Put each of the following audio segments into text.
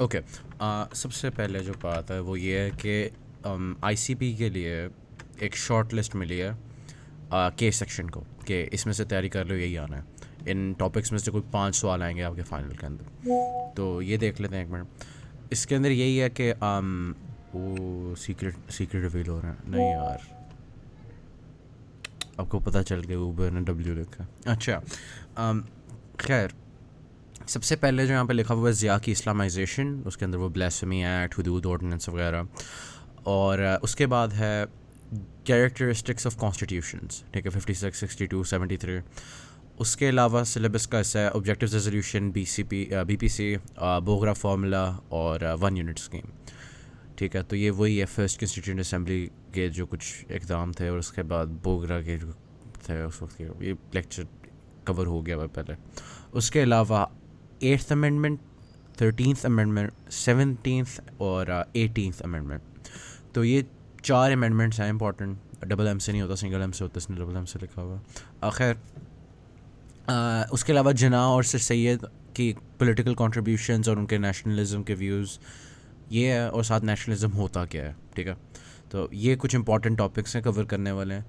Okay. सबसे पहले जो बात है वो ये है कि आईसीपी के लिए एक शॉर्ट लिस्ट मिली है के सेक्शन को, कि इसमें से तैयारी कर लो, यही आना है। इन टॉपिक्स में से कोई 5 सवाल आएंगे आपके फाइनल के अंदर, तो ये देख लेते हैं एक मिनट। इसके अंदर यही है कि वो सीक्रेट रिवील हो रहा है। नहीं यार, आपको पता चल गया ऊबर ने डब्ल्यू लिखा। अच्छा, खैर, सबसे पहले जो यहाँ पे लिखा हुआ है ज़िया की इस्लामाइजेशन, उसके अंदर वो ब्लास्फेमी एक्ट, हुदूद ऑर्डिनेंस वगैरह, और उसके बाद है कैरेक्टरिस्टिक्स ऑफ कॉन्स्टिट्यूशंस, ठीक है, 56, 62, 73। उसके अलावा सिलेबस का हिस्सा है objective resolution, BPC, Bogra formula और 1 यूनिट स्कीम, ठीक है। तो ये वही है फर्स्ट कंस्टिट्यूंट असेंबली के जो कुछ एग्ज़ाम थे, और उसके बाद बोगरा के जो थे उस वक्त के, ये लेक्चर कवर हो गया हुआ पहले। उसके अलावा 8th amendment, 13th amendment, 17th और 18th अमेंडमेंट, तो ये 4 अमेंडमेंट्स हैं इंपॉर्टेंट। डबल एम से नहीं होता, सिंगल एम से होता, इसने डबल एम से लिखा हुआ। खैर, उसके अलावा जना और सर सैयद की पॉलिटिकल कंट्रीब्यूशंस और उनके नेशनलिज्म के व्यूज़, ये है, और साथ नेशनलिज्म होता क्या है, ठीक है। तो ये कुछ इंपॉर्टेंट टॉपिक्स हैं कवर करने वाले हैं।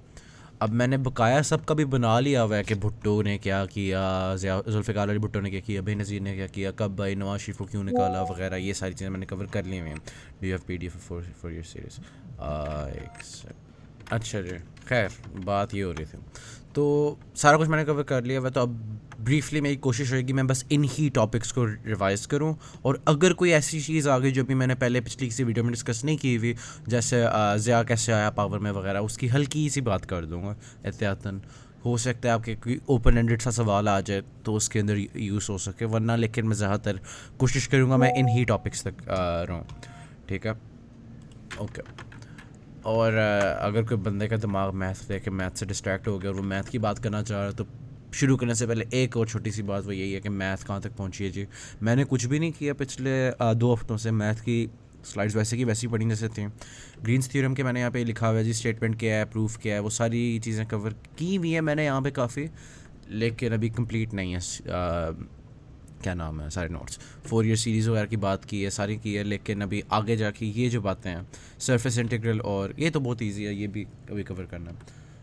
अब मैंने बकाया सब का भी बना लिया हुआ है कि भुट्टो ने क्या किया, जुल्फ़िकार अली भुट्टो ने क्या किया, बेनज़ीर ने क्या किया, कब भाई नवाज शरीफ को क्यों निकाला वगैरह, ये सारी चीज़ें मैंने कवर कर ली हुई हैं। Do you have PDF for your series? अच्छा जी, खैर, बात ये हो रही थी, तो सारा कुछ मैंने कवर कर लिया हुआ। तो अब ब्रीफली मेरी कोशिश रहेगी मैं बस इन ही टॉपिक्स को रिवाइज़ करूं, और अगर कोई ऐसी चीज़ आ गई जो भी मैंने पहले पिछली किसी वीडियो में डिस्कस नहीं की हुई, जैसे ज़िया कैसे आया पावर में वगैरह, उसकी हल्की सी बात कर दूंगा एहतियातन। हो सकता है आपके कोई ओपन एंडेड सा सवाल आ जाए तो उसके अंदर यूज़ हो सके, वरना लेकिन मैं ज़्यादातर कोशिश करूँगा मैं इन ही टॉपिक्स तक रहूँ, ठीक है। ओके। और अगर कोई बंदे का दिमाग मैथ देख के मैथ से डिस्ट्रैक्ट हो गया और वो मैथ की बात करना चाह रहा है, तो शुरू करने से पहले एक और छोटी सी बात वो यही है कि मैथ कहाँ तक पहुँची है जी। मैंने कुछ भी नहीं किया पिछले 2 हफ्तों से। मैथ की स्लाइड्स वैसे की वैसी पढ़ी जैसे थी। ग्रीन्स थ्योरम के मैंने यहाँ पे लिखा हुआ है जी, स्टेटमेंट क्या है, प्रूफ क्या है, वो सारी चीज़ें कवर की हुई है मैंने यहाँ पे काफ़ी, लेकिन अभी कंप्लीट नहीं है। क्या नाम है, सारे नोट्स 4 ईयर सीरीज़ वगैरह की बात की है, सारी की है, लेकिन अभी आगे जाके ये जो बातें हैं सरफेस इंटीग्रल, और ये तो बहुत इजी है, ये भी अभी कवर करना है।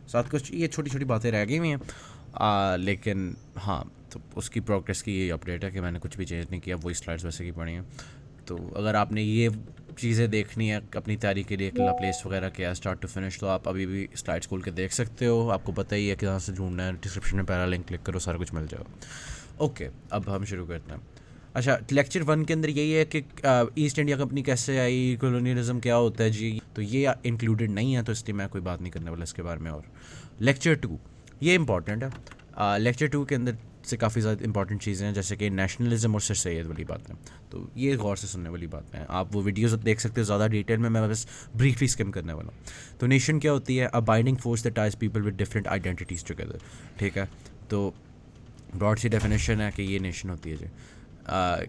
साथ कुछ ये छोटी छोटी बातें रह गई हुई हैं, लेकिन हाँ, तो उसकी प्रोग्रेस की ये अपडेट है कि मैंने कुछ भी चेंज नहीं किया, वही स्लाइड्स वैसे की पढ़ी हैं। तो अगर आपने ये चीज़ें देखनी है अपनी तैयारी के लिए, किला प्लेस वगैरह क्या स्टार्ट टू फिनिश, तो आप अभी भी स्लाइड्स खोल के देख सकते हो। आपको पता ही है कि कहाँ से ढूंढना है, डिस्क्रिप्शन में पहला लिंक क्लिक करो, सारा कुछ मिल जाएगा। ओके, अब हम शुरू करते हैं। अच्छा, लेक्चर 1 के अंदर यही है कि ईस्ट इंडिया कंपनी कैसे आई, कॉलोनियलिज्म क्या होता है जी, तो ये इंक्लूडेड नहीं है, तो इसलिए मैं कोई बात नहीं करने वाला इसके बारे में। और लेक्चर 2 ये इंपॉर्टेंट है। लेक्चर 2 के अंदर से काफ़ी ज़्यादा इंपॉर्टेंट चीज़ें हैं, जैसे कि नेशनलिज्म और सर सैयद वाली बातें, तो ये गौर से सुनने वाली बातें हैं। आप वो वीडियोस देख सकते हो ज़्यादा डिटेल में, मैं बस ब्रीफली स्किम करने वाला हूँ। तो नेशन क्या होती है? A binding force that ties people with different identities together, ठीक है। तो ब्रॉड सी डेफिनेशन है कि ये नेशन होती है जी।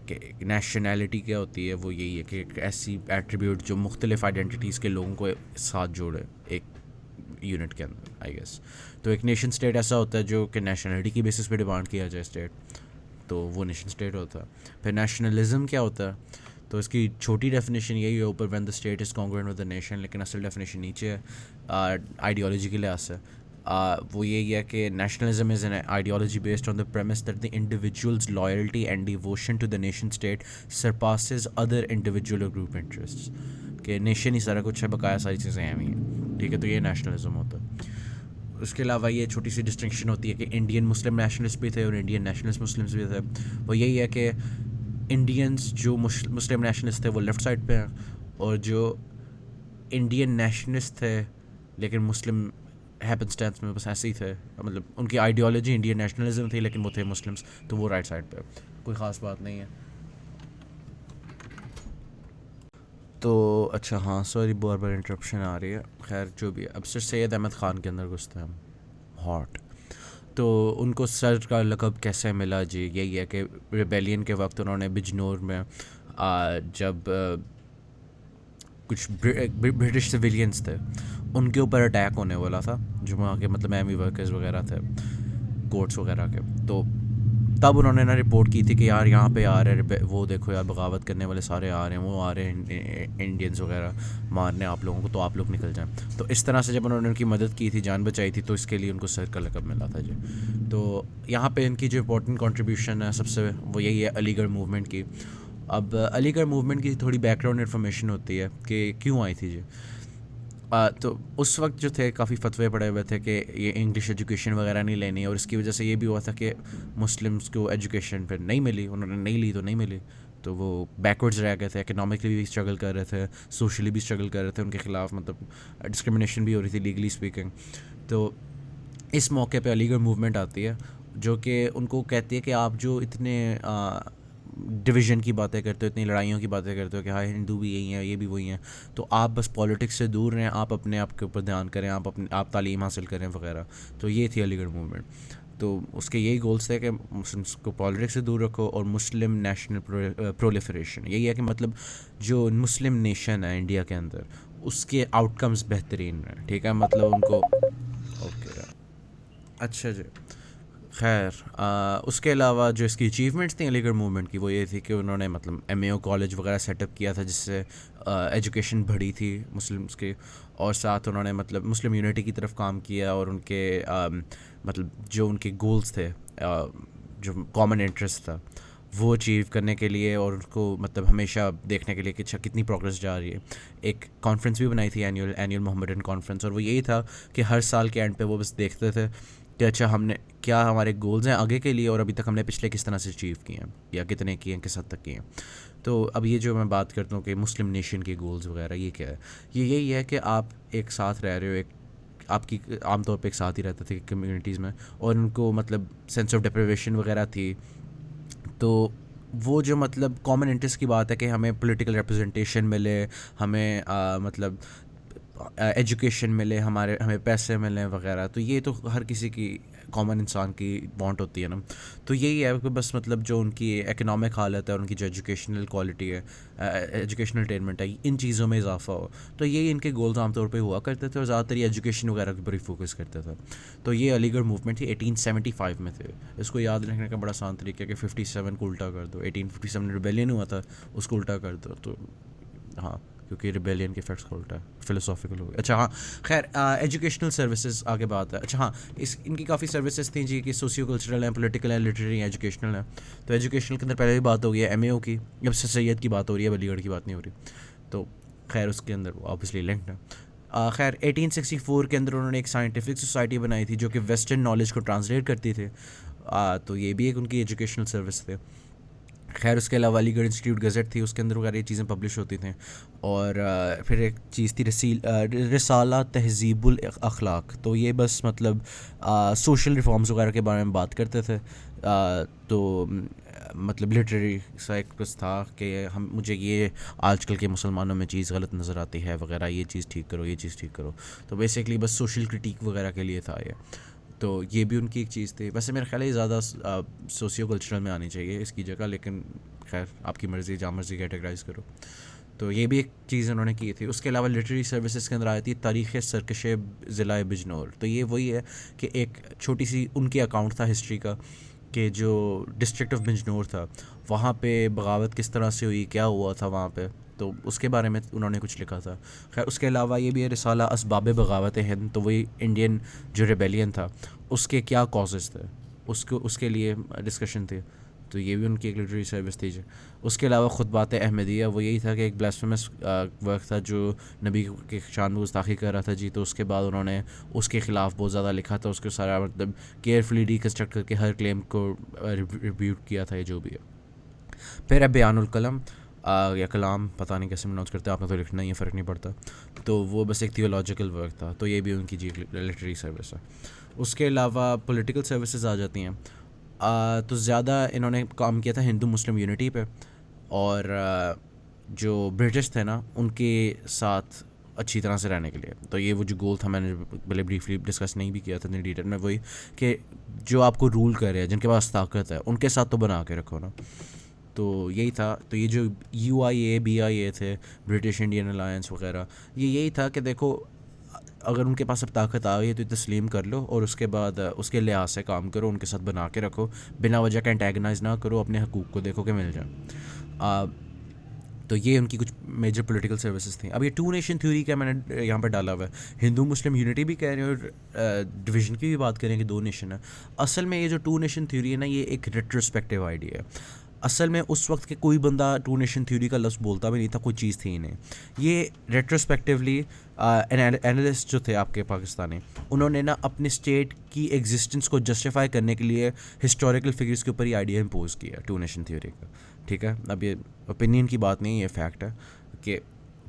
कि नेशनैलिटी क्या होती है? वो यही है कि एक ऐसी एट्रीब्यूट जो मुख्तलिफ आइडेंटिटीज़ के लोगों को साथ जोड़े एक यूनिट के अंदर, आई गेस। तो एक नेशन स्टेट ऐसा होता है जो कि नेशनलिटी की बेसिस पे डिमांड किया जाए स्टेट, तो वो नेशन स्टेट होता है। फिर नेशनलिज्म क्या होता है? तो इसकी छोटी डेफिनेशन यही है ऊपर, when the state is congruent with the nation, लेकिन असल डेफिनेशन नीचे है आइडियोलॉजी के लिहाज से। वो यही है कि nationalism is an ideology based on the premise that the individual's loyalty and devotion to the nation state surpasses other individual और ग्रुप इंटरेस्ट्स, कि नेशन ही सारा कुछ है, बकाया सारी चीज़ें हैं ही, ठीक है। तो ये नेशनलिज्म होता है। उसके अलावा ये छोटी सी डिस्टिंक्शन होती है कि इंडियन मुस्लिम नेशनलिस्ट भी थे और इंडियन नेशनलिस्ट मुस्लिम्स भी थे। वो यही है कि इंडियंस जो मुस्लिम नेशनलिस्ट थे वो लेफ़्ट साइड पे हैं, और जो इंडियन नेशनलिस्ट थे लेकिन मुस्लिम हैपनस्टेंस में बस ऐसे ही थे, मतलब उनकी आइडियोलॉजी इंडियन नेशनलिज्म थी लेकिन वो थे मुस्लिम्स, तो वो राइट साइड पे, कोई ख़ास बात नहीं है। तो अच्छा, हाँ सॉरी, बार बार इंटरप्शन आ रही है। खैर जो भी है, अब सर सैयद अहमद ख़ान के अंदर घुसते हैं हम। हॉट। तो उनको सर का लक़ब कैसे मिला जी? यही है कि रिबेलियन के वक्त उन्होंने बिजनौर में जब कुछ ब्रिटिश सिविलियंस थे उनके ऊपर अटैक होने वाला था, जो वहाँ के मतलब एमी वर्कर्स वगैरह थे, कोर्ट्स वगैरह के, तो तब उन्होंने ना रिपोर्ट की थी कि यार यहाँ पे आ रहे हैं, वो देखो यार बगावत करने वाले सारे आ रहे हैं, वो आ रहे हैं इंडियंस वगैरह मारने आप लोगों को, तो आप लोग निकल जाएं। तो इस तरह से जब उन्होंने उनकी मदद की थी, जान बचाई थी, तो इसके लिए उनको सर का लक़ब मिला था जी। तो यहाँ पे इनकी जो इम्पोर्टेंट कंट्रीब्यूशन है सबसे, वो यही है अलीगढ़ मूवमेंट की। अब अलीगढ़ मूवमेंट की थोड़ी बैकग्राउंड इन्फॉर्मेशन होती है कि क्यों आई थी जी। तो उस वक्त जो थे काफ़ी फतवे पड़े हुए थे कि ये इंग्लिश एजुकेशन वगैरह नहीं लेनी, और इसकी वजह से ये भी हुआ था कि मुस्लिम्स को एजुकेशन फिर नहीं मिली, उन्होंने नहीं ली तो नहीं मिली, तो वो बैकवर्ड्स रह गए थे, इकोनॉमिकली भी स्ट्रगल कर रहे थे, सोशली भी स्ट्रगल कर रहे थे, उनके ख़िलाफ़ मतलब डिस्क्रिमिनेशन भी हो रही थी लीगली स्पीकिंग। तो इस मौके पे अलीगढ़ मूवमेंट आती है जो कि उनको कहती है कि आप जो इतने डिवीज़न की बातें करते हो, इतनी लड़ाइयों की बातें करते हो कि हाँ हिंदू भी यही हैं, ये भी वही हैं, तो आप बस पॉलिटिक्स से दूर रहें, आप अपने आप के ऊपर ध्यान करें, आप तालीम हासिल करें वगैरह। तो ये थी अलीगढ़ मूवमेंट। तो उसके यही गोल्स थे कि मुस्लिम्स को पॉलिटिक्स से दूर रखो और मुस्लिम नेशनल प्रोलिफरेशन, यही है कि मतलब जो मुस्लिम नेशन है इंडिया के अंदर उसके आउटकम्स बेहतरीन हैं, ठीक है, मतलब उनको ओके। अच्छा जी। खैर उसके अलावा जो इसकी अचीवमेंट्स थी अलीगढ़ मूवमेंट की, वो ये थी कि उन्होंने मतलब एमएओ कॉलेज वगैरह सेटअप किया था, जिससे एजुकेशन बढ़ी थी मुस्लिम्स की, और साथ उन्होंने मतलब मुस्लिम यूनिटी की तरफ काम किया, और उनके मतलब जो उनके गोल्स थे, जो कॉमन इंटरेस्ट था, वो अचीव करने के लिए, और उसको मतलब हमेशा देखने के लिए कि अच्छा कितनी प्रोग्रेस जा रही है, एक कॉन्फ्रेंस भी बनाई थी, एनुअल मोहम्मदन कॉन्फ्रेंस। और वो यही था कि हर साल के एंड पे वो बस देखते थे कि अच्छा हमने क्या, हमारे गोल्स हैं आगे के लिए, और अभी तक हमने पिछले किस तरह से अचीव किए हैं, या कितने किए हैं, किस हद तक किए हैं। तो अब ये जो मैं बात करता हूँ कि मुस्लिम नेशन के गोल्स वगैरह, ये क्या है, ये यही है कि आप एक साथ रह रहे हो, एक आपकी आमतौर पे एक साथ ही रहते थे कम्युनिटीज़ में, और उनको मतलब सेंस ऑफ डिप्रिवेशन वगैरह थी। तो वो जो मतलब कॉमन इंटरेस्ट की बात है कि हमें पॉलिटिकल रिप्रेजेंटेशन मिले, हमें मतलब एजुकेशन मिले, हमें पैसे मिले वगैरह, तो ये तो हर किसी की कॉमन इंसान की वांट होती है ना। तो यही है कि बस मतलब जो उनकी एकोनॉमिक हालत है और उनकी जो एजुकेशनल क्वालिटी है, एजुकेशनल अटेनमेंट है, इन चीज़ों में इजाफा हो, तो यही इनके गोल्स आमतौर पे हुआ करते थे, और ज़्यादातर ये एजुकेशन वगैरह के ऊपर ही फोकस करते थे। तो ये अलीगढ़ मूवमेंट थी, 1875 में थे। इसको याद रखने का बड़ा आसान तरीका है कि 57 को उल्टा कर दो, 1857 रिबेलियन हुआ था, उसको उल्टा कर दो, तो हाँ, क्योंकि रिबेलियन के इफेक्ट्स का उल्टा है, फिलोसॉफिकल हो गया। अच्छा हाँ, खैर एजुकेशनल सर्विसेज आगे बात है। अच्छा हाँ, इनकी काफ़ी सर्विसेज थी जी, कि सोशियो कल्चरल हैं, पॉलिटिकल हैं, लिटरेरी, एजुकेशनल है। तो एजुकेशनल के अंदर पहले भी बात हो गई है एमएओ की, अब से सैयद की बात हो रही है, अलीगढ़ की बात नहीं हो रही। तो खैर उसके अंदर वो ऑब्वियसली लिंक्ड है। खैर 1864 के अंदर उन्होंने एक साइंटिफिक सोसाइटी बनाई थी जो कि वेस्टर्न नॉलेज को ट्रांसलेट करती थी। तो ये भी एक उनकी एजुकेशनल सर्विस थे। खैर उसके अलावा अलीगढ़ इंस्टीट्यूट गज़ट थी, उसके अंदर वगैरह ये चीज़ें पब्लिश होती थी। और फिर एक चीज़ थी रिसाला तहज़ीबुल अखलाक, तो ये बस मतलब सोशल रिफॉर्म्स वगैरह के बारे में बात करते थे। तो मतलब लिटरेरी सा एक बस था कि मुझे ये आजकल के मुसलमानों में चीज़ गलत नज़र आती है वगैरह, ये चीज़ ठीक करो, ये चीज़ ठीक करो। तो बेसिकली बस सोशल क्रिटिक वगैरह के लिए था ये। तो ये भी उनकी एक चीज़ थी। वैसे मेरा ख्याल है ज़्यादा सोशियो कल्चरल में आनी चाहिए इसकी जगह, लेकिन खैर आपकी मर्ज़ी, जहाँ मर्ज़ी कैटेगराइज़ करो। तो ये भी एक चीज़ उन्होंने की थी। उसके अलावा लिटरेरी सर्विसेज के अंदर आई थी तारीख़ सरकश ज़िला बिजनौर। तो ये वही है कि एक छोटी सी उनकी अकाउंट था हिस्ट्री का, कि जो डिस्ट्रिक्ट ऑफ बिजनौर था वहाँ पे बगावत किस तरह से हुई, क्या हुआ था वहाँ पे, तो उसके बारे में उन्होंने कुछ लिखा था। खैर उसके अलावा ये भी है रिसाला असबाब बगावत हिंद, तो वही इंडियन जो रेबेलियन था उसके क्या कॉजेज़ थे, उसके लिए डिस्कशन थी। तो ये भी उनकी एक लिटरेरी सर्विस थी जी। उसके अलावा खुतबात अहमदिया, वो यही था कि एक ब्लास्फेमस वर्क था जो नबी के शान में गुस्ताखी कर रहा था जी। तो उसके बाद उन्होंने उसके ख़िलाफ़ बहुत ज़्यादा लिखा था, उसको सारा मतलब केयरफुली रिकन्स्ट्रक्ट करके हर क्लेम को रिब्यूट किया था, ये जो भी है। फिर है बयानुल कलम या कलाम, पता नहीं कैसे प्रोनाउंस करते, आपने तो लिखना ही है, फ़र्क नहीं पड़ता। तो वो बस एक थियोलॉजिकल वर्क था, तो ये भी उनकी जी लिटरेरी सर्विस है। उसके अलावा पॉलिटिकल सर्विसेज आ जाती हैं। तो ज़्यादा इन्होंने काम किया था हिंदू मुस्लिम यूनिटी पे, और जो ब्रिटिश थे ना उनके साथ अच्छी तरह से रहने के लिए। तो ये वो जो गोल था, मैंने पहले ब्रीफली डिस्कस नहीं भी किया था इतनी डिटेल में, वही कि जो आपको रूल कर रहे हैं, जिनके पास ताकत है, उनके साथ तो बना के रखो ना। तो यही था। तो ये जो UIA BIA थे, ब्रिटिश इंडियन अलायंस वगैरह, ये यही था कि देखो अगर उनके पास अब ताकत आ गई है तो तस्लीम कर लो और उसके बाद उसके लिहाज से काम करो, उनके साथ बना के रखो, बिना वजह का एंटेगनाइज ना करो, अपने हकूक़ को देखो कि मिल जाए। तो ये उनकी कुछ मेजर पॉलिटिकल सर्विसेज थी। अब ये टू नेशन थ्योरी का मैंने यहाँ पर डाला हुआ है, हिंदू मुस्लिम यूनिटी भी कह रहे हैं और डिवीज़न की भी बात करें कि दो नेशन है। असल में ये जो टू नेशन थ्योरी है ना, ये एक रेट्रोस्पेक्टिव आइडिया है। असल में उस वक्त के कोई बंदा टू नेशन थ्योरी का लफ्ज़ बोलता भी नहीं था, कोई चीज़ थी ही नहीं। ये रेट्रोस्पेक्टिवली एनालिस्ट जो थे आपके पाकिस्तानी, उन्होंने ना अपने स्टेट की एग्जिस्टेंस को जस्टिफाई करने के लिए हिस्टोरिकल फिगर्स के ऊपर ही आइडिया इम्पोज किया टू नेशन थ्योरी का। ठीक है, अब ये ओपिनियन की बात नहीं है, ये फैक्ट है कि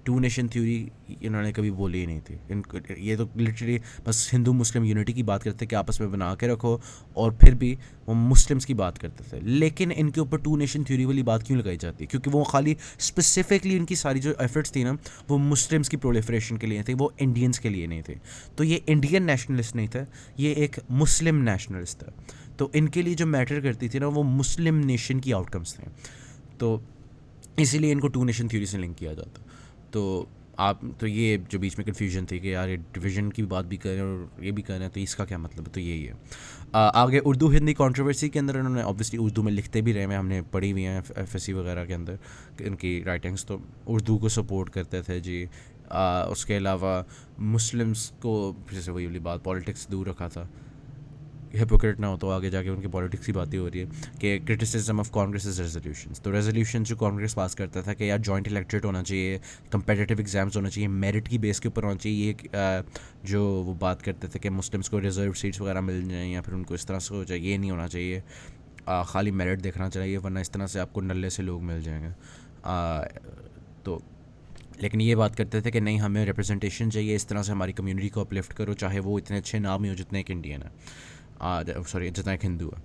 टू नेशन थ्योरी इन्होंने कभी बोली ही नहीं थी। इनको ये तो लिटरली बस हिंदू मुस्लिम यूनिटी की बात करते कि आपस में बना के रखो, और फिर भी वो मुस्लिम्स की बात करते थे। लेकिन इनके ऊपर टू नेशन थ्योरी वाली बात क्यों लगाई जाती है? क्योंकि वो खाली स्पेसिफिकली इनकी सारी जो एफर्ट्स थी ना, वो मुस्लिम्स की प्रोलिफरेशन के लिए थे, वो इंडियंस के लिए नहीं थे। तो ये इंडियन नेशनलिस्ट नहीं था, ये एक मुस्लिम नेशनलिस्ट था। तो इनके लिए जो मैटर करती थी ना, वो मुस्लिम नेशन की आउटकम्स थे। तो इसीलिए इनको टू नेशन थ्योरी से लिंक किया जाता। तो आप तो ये जो बीच में कन्फ्यूजन थी कि यार ये डिवीज़न की बात भी करें और ये भी करें, तो इसका क्या मतलब है? तो यही है। आगे उर्दू हिंदी कंट्रोवर्सी के अंदर उन्होंने ऑब्वियसली उर्दू में लिखते भी रहे हैं, हमने पढ़ी हुई हैं FSC वगैरह के अंदर इनकी राइटिंग्स, तो उर्दू को सपोर्ट करते थे जी। उसके अलावा मुस्लिम्स को जैसे वही वाली बात, पॉलिटिक्स दूर रखा था, हिपोक्रेट ना हो तो आगे जाके उनकी पॉलिटिक्स की बातें हो रही है कि क्रिटिसिज्म ऑफ कांग्रेस रेजोल्यूशंस। तो रेजोल्यूशन जो कांग्रेस पास करता था कि यार जॉइंट इलेक्ट्रेट होना चाहिए, कंपेटिटिव एग्जाम्स होना चाहिए, मेरिट की बेस के ऊपर होना चाहिए, जो वो बात करते थे कि मुस्लिम्स को रिजर्व सीट्स वगैरह मिल जाएँ या फिर उनको इस तरह से हो जाए, ये नहीं होना चाहिए, खाली मेरिट देखना चाहिए, वरना इस तरह से आपको नल्ले से लोग मिल जाएंगे। तो लेकिन ये बात करते थे कि नहीं, हमें रिप्रेजेंटेशन चाहिए, इस तरह से हमारी कम्युनिटी को अपलिफ्ट करो, चाहे वो इतने अच्छे नाम ही हो जितने एक इंडियन है, सॉरी जितना एक हिंदू है।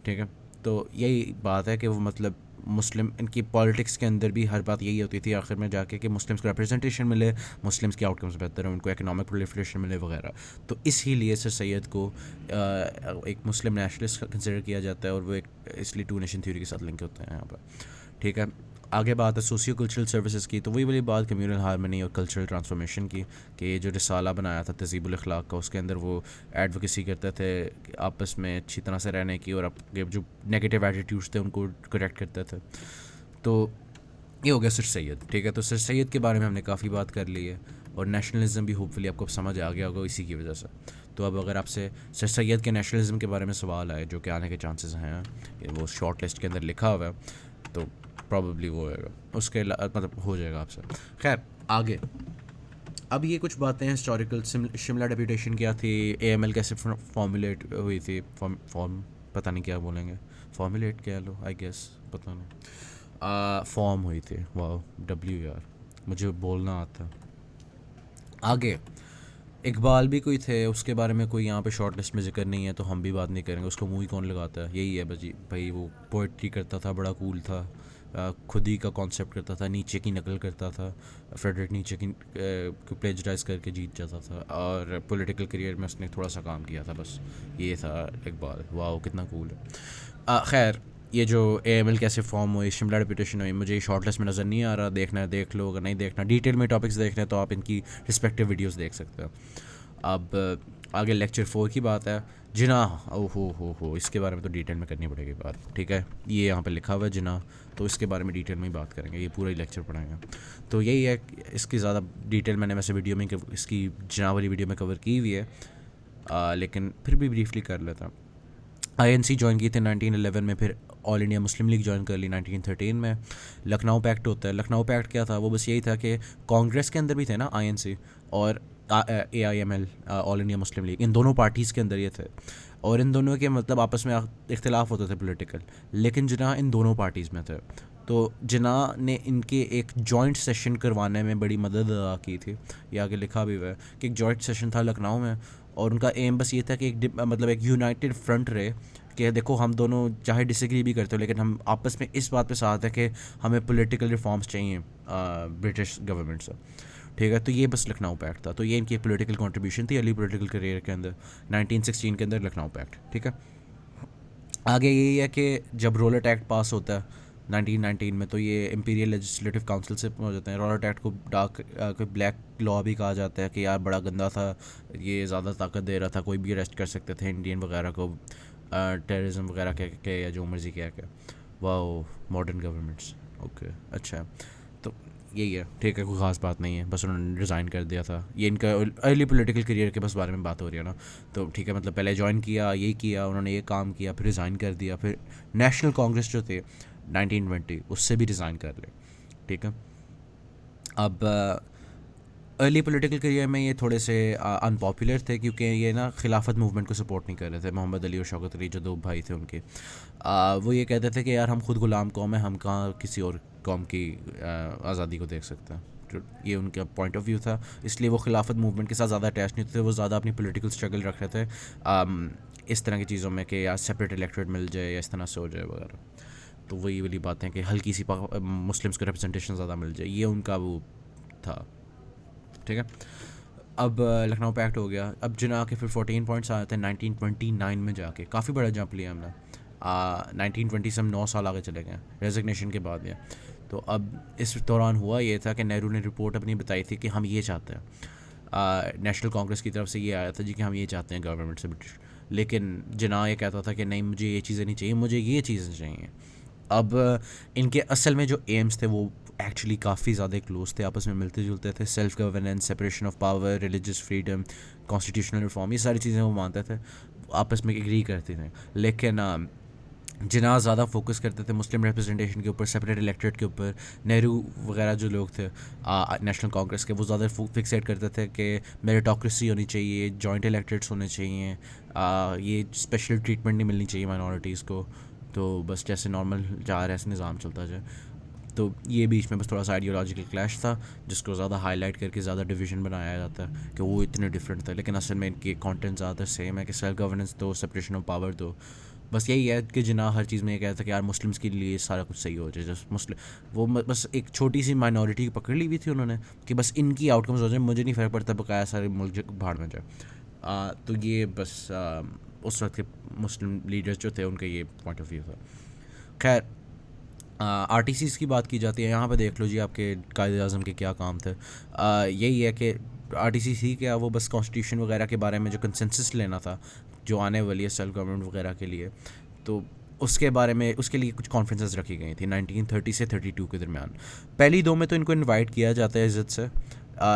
ठीक है, तो यही बात है कि वो मतलब मुस्लिम इनकी पॉलिटिक्स के अंदर भी हर बात यही होती थी आखिर में जाके कि मुस्लिम्स को रिप्रेजेंटेशन मिले, मुस्लिम्स की आउटकम्स बेहतर हो, उनको इकोनॉमिक प्रोलिफरेशन मिले वगैरह। तो इसीलिए सर सैयद को एक मुस्लिम नेशनलिस्ट कंसिडर किया जाता है और वो एक इसलिए टू नेशन थ्योरी के साथ लिंक होते हैं यहाँ पर। ठीक है, आगे बात है सोशियो कल्चरल सर्विसेज की। तो वही वाली बात कम्यूनल हारमनी और कल्चरल ट्रांसफॉर्मेशन की, कि जो रिसाला बनाया था तहज़ीबुल अखलाक का, उसके अंदर वो एडवोकेसी करते थे आपस में अच्छी तरह से रहने की, और आपके जो नेगेटिव एटीट्यूड्स थे उनको करेक्ट करते थे। तो ये हो गया सर सैयद। ठीक है, तो सर सैयद के बारे में हमने काफ़ी बात कर ली है, और नेशनलिज्म भी होपफुली आपको समझ आ गया होगा इसी की वजह से। तो अब अगर आपसे सर सैयद के नेशनलिज्म के बारे में सवाल आए, जो कि आने के चांसेस हैं, वो शॉर्ट लिस्ट के अंदर लिखा हुआ है, तो प्रॉबली वो होएगा, उसके मतलब हो जाएगा आपसे। खैर आगे, अब ये कुछ बातें हैं हिस्टोरिकल। शिमला डेप्यूटेशन क्या थी, AML कैसे फॉर्मुलेट हुई थी, फॉर्म पता नहीं क्या बोलेंगे, फॉर्मुलेट क्या लो, आई गेस पता नहीं, फॉर्म हुई थी, वाह W यार मुझे बोलना आता। आगे इकबाल भी कोई थे, उसके बारे में कोई यहाँ पे शॉर्ट लिस्ट में जिक्र नहीं है, तो हम भी बात नहीं करेंगे। उसको मूवी कौन लगाता है, यही है बस जी भाई, वो पोइट्री करता था, बड़ा कूल था, खुद ही का कॉन्सेप्ट करता था, नीचे की नकल करता था, फ्रेडरिक नीचे की को प्लेजराइज करके जीत जाता था, और पॉलिटिकल करियर में उसने थोड़ा सा काम किया था, बस ये था इकबाल। वाह कितना कूल है। खैर ये जो AML कैसे फॉर्म हुई, शिमला डेप्यूटेशन हुई, मुझे शॉर्ट लिस्ट में नज़र नहीं आ रहा, देखना है देख लो, अगर नहीं देखना डिटेल में टॉपिक्स देखने हैं तो आप इनकी रिस्पेक्टिव वीडियोस देख सकते हो। अब आगे लेक्चर 4 की बात है, जिना। हो इसके बारे में तो डिटेल में करनी पड़ेगी बात। ठीक है, ये यहाँ पे लिखा हुआ है जिना, तो इसके बारे में डिटेल में ही बात करेंगे, ये पूरा ही लेक्चर पढ़ाएंगे। तो यही है, इसकी ज़्यादा डिटेल मैंने वैसे वीडियो में इसकी जिना वाली वीडियो में कवर की हुई है, लेकिन फिर भी ब्रीफली कर लेता। INC ज्वाइन की थी 1911 में, फिर all India Muslim league join कर ली 1913 में। लखनऊ पैक्ट होता है, लखनऊ पैक्ट क्या था, वो बस यही था कि कांग्रेस के अंदर भी थे ना INC, और AIML All India Muslim League, इन दोनों पार्टीज़ के अंदर ये थे, और इन दोनों के मतलब आपस में इख्तिलाफ होते थे पॉलिटिकल, लेकिन जिन्ना इन दोनों पार्टीज़ में थे। तो जिन्ना ने इनके एक जॉइंट सेशन करवाने में बड़ी मदद अदा की थी, ये आगे लिखा भी हुआ है कि एक जॉइंट सेशन था लखनऊ में, और उनका एम बस ये था कि एक मतलब एक यूनाइटेड फ्रंट रहे कि देखो हम दोनों चाहे डिसएग्री भी करते हो, लेकिन हम आपस में इस बात पे साथ है कि हमें पॉलिटिकल रिफॉर्म्स चाहिए ब्रिटिश गवर्नमेंट से। ठीक है, तो ये बस लखनऊ पैक्ट था। तो ये इनकी पॉलिटिकल कंट्रीब्यूशन थी अर्ली पॉलिटिकल करियर के अंदर 1916 के अंदर लखनऊ पैक्ट। ठीक है, आगे यही है कि जब रोलेट एक्ट पास होता है 1919 में तो ये इंपीरियल लेजिस्लेटिव काउंसिल से हो जाते हैं। रॉलेट एक्ट को डार्क कोई ब्लैक लॉ भी कहा जाता है कि यार बड़ा गंदा था, ये ज़्यादा ताकत दे रहा था, कोई भी अरेस्ट कर सकते थे इंडियन वगैरह को, टेररिज्म वगैरह के या जो मर्ज़ी क्या वाह मॉडर्न गवर्नमेंट्स। ओके अच्छा, तो यही है, ठीक है, कोई ख़ास बात नहीं है, बस उन्होंने रिज़ाइन कर दिया था। ये इनका अर्ली पॉलिटिकल करियर के बस बारे में बात हो रही है ना, तो ठीक है, मतलब पहले ज्वाइन किया, ये किया उन्होंने, ये काम किया, फिर रिज़ाइन कर दिया, फिर नेशनल कांग्रेस जो थे 1920 उससे भी रिज़ाइन कर ले, ठीक है। अब अर्ली पॉलिटिकल करियर में ये थोड़े से अनपॉपुलर थे क्योंकि ये ना खिलाफत मूवमेंट को सपोर्ट नहीं कर रहे थे। मोहम्मद अली और शौकत अली जो दो भाई थे उनके, वो ये कहते थे कि यार हम खुद गुलाम कौम है, हम कहाँ किसी और कौम की आज़ादी को देख सकते हैं। तो ये उनका पॉइंट ऑफ व्यू था, इसलिए वो खिलाफत मूवमेंट के साथ ज़्यादा अटैच नहीं थे, वो ज़्यादा अपनी पॉलिटिकल स्ट्रगल रख रहे थे इस तरह की चीज़ों में कि यार सेपरेट इलेक्टोरेट मिल जाए या इस तरह से हो जाए वगैरह। तो वही वाली बात है कि हल्की सी मुस्लिम्स को रिप्रेजेंटेशन ज़्यादा मिल जाए, ये उनका वो था, ठीक है। अब लखनऊ पैक्ट हो गया, अब जिना के फिर 14 पॉइंट्स आए थे 1929 में जाके, काफ़ी बड़ा जंप लिया हमने। 1920 से हम 9 साल आगे चले गए रेजिग्नेशन के बाद। ये तो अब इस दौरान हुआ ये था कि नेहरू ने रिपोर्ट अपनी बताई थी कि हम ये चाहते हैं, नेशनल कांग्रेस की तरफ से ये आया था जी कि हम ये चाहते हैं गवर्नमेंट से ब्रिटिश, लेकिन जिना ये कहता था कि नहीं मुझे ये चीज़ें नहीं चाहिए, मुझे ये चीज़ें चाहिए। अब इनके असल में जो एम्स थे वो एक्चुअली काफ़ी ज़्यादा क्लोज थे, आपस में मिलते जुलते थे। Self governance, separation of power, religious freedom, constitutional reform, ये सारी चीज़ें वो मानते थे, आपस में एग्री करते थे। लेकिन जिन्ना ज़्यादा फोकस करते थे मुस्लिम रिप्रेजेंटेशन के ऊपर, सेपरेट इलेक्ट्रेट के ऊपर। नेहरू वगैरह जो लोग थे नेशनल कांग्रेस के, वो ज़्यादा फिक्सेट करते थे कि मेरिटोक्रेसी होनी चाहिए, जॉइंट इलेक्ट्रेट्स होने चाहिए, ये स्पेशल ट्रीटमेंट नहीं मिलनी चाहिए माइनॉरिटीज़ को, तो बस जैसे नॉर्मल जा रहा है ऐसे निज़ाम चलता जाए। तो ये बीच में बस थोड़ा सा आइडियोलॉजिकल क्लैश था जिसको ज़्यादा हाईलाइट करके ज़्यादा डिवीजन बनाया जाता है कि वो इतने डिफरेंट थे, लेकिन असल में इनके कंटेंट ज़्यादा सेम है कि सेल्फ गवर्नेंस दो, सेपरेशन ऑफ पावर दो। बस यही है कि जिन्ना हर चीज़ में ये कहता है कि यार मुस्लिम्स के लिए सारा कुछ सही हो जाए, जस्ट मुस्लिम वो बस एक छोटी सी माइनॉरिटी पकड़ ली हुई थी उन्होंने कि बस इनकी आउटकम्स हो जाए, मुझे नहीं फ़र्क पड़ता बकाया सारे मुल्क भाड़ में जाए। तो ये बस उस वक्त के मुस्लिम लीडर्स जो थे उनका ये पॉइंट ऑफ व्यू था। खैर RTCs की बात की जाती है, यहाँ पे देख लो जी आपके कायदे आज़म के क्या काम थे। यही है कि RTC थी क्या, वो बस कॉन्स्टिट्यूशन वगैरह के बारे में जो कंसेंसस लेना था जो आने वाली है सेल्फ गवर्नमेंट वगैरह के लिए, तो उसके बारे में उसके लिए कुछ कॉन्फ्रेंसेस रखी गई थी 1930 से 32 के दरमियान। पहली दो में तो इनको इनवाइट किया जाता है इज़्ज़त से,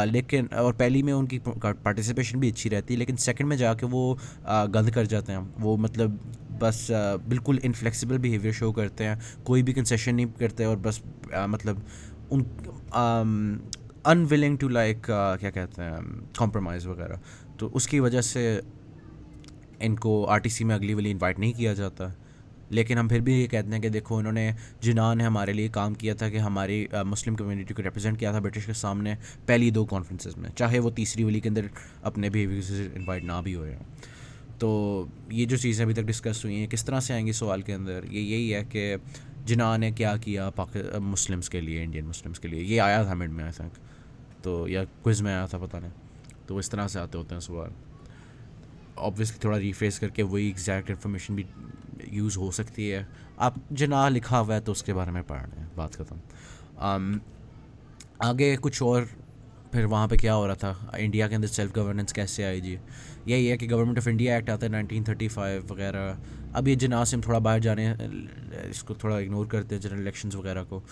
लेकिन और पहली में उनकी पार्टिसिपेशन भी अच्छी रहती है, लेकिन सेकंड में जाके वो गंद कर जाते हैं। वो मतलब बस बिल्कुल इनफ्लेक्सिबल बिहेवियर शो करते हैं, कोई भी कंसेशन नहीं करते और बस मतलब उन अनविलिंग टू लाइक क्या कहते हैं कॉम्प्रोमाइज़ वगैरह। तो उसकी वजह से इनको RTC में अगली वाली इनवाइट नहीं किया जाता। लेकिन हम फिर भी ये कहते हैं कि देखो इन्होंने जिन्ना ने हमारे लिए काम किया था कि हमारी मुस्लिम कम्युनिटी को रिप्रेजेंट किया था ब्रिटिश के सामने पहली दो कॉन्फ्रेंसेस में, चाहे वो तीसरी वाली के अंदर अपने बिहेवियर से इन्वाइट ना भी हुए हैं। तो ये जो चीज़ें अभी तक डिस्कस हुई हैं किस तरह से आएंगी सवाल के अंदर, ये यही है कि जिन्ना ने क्या किया मुस्लिम्स के लिए, इंडियन मुस्लिम्स के लिए। ये आया था मिड में आई थिंक, तो या क्विज़ में आया था पता नहीं, तो इस तरह से आते होते हैं सवाल। ऑब्वियसली थोड़ा रीफ्रेस करके वही एग्जैक्ट इन्फॉर्मेशन भी यूज़ हो सकती है, आप जिन्ना लिखा हुआ है तो उसके बारे में पढ़ रहे हैं, बात ख़त्म। आगे कुछ और फिर वहाँ पे क्या हो रहा था, इंडिया के अंदर सेल्फ गवर्नेंस कैसे आई जी। यही है कि गवर्नमेंट ऑफ इंडिया एक्ट आता है 1935 वगैरह। अब ये जिन्ना से हम थोड़ा बाहर जाने, इसको थोड़ा इग्नोर करते हैं जनरल इलेक्शंस वगैरह को।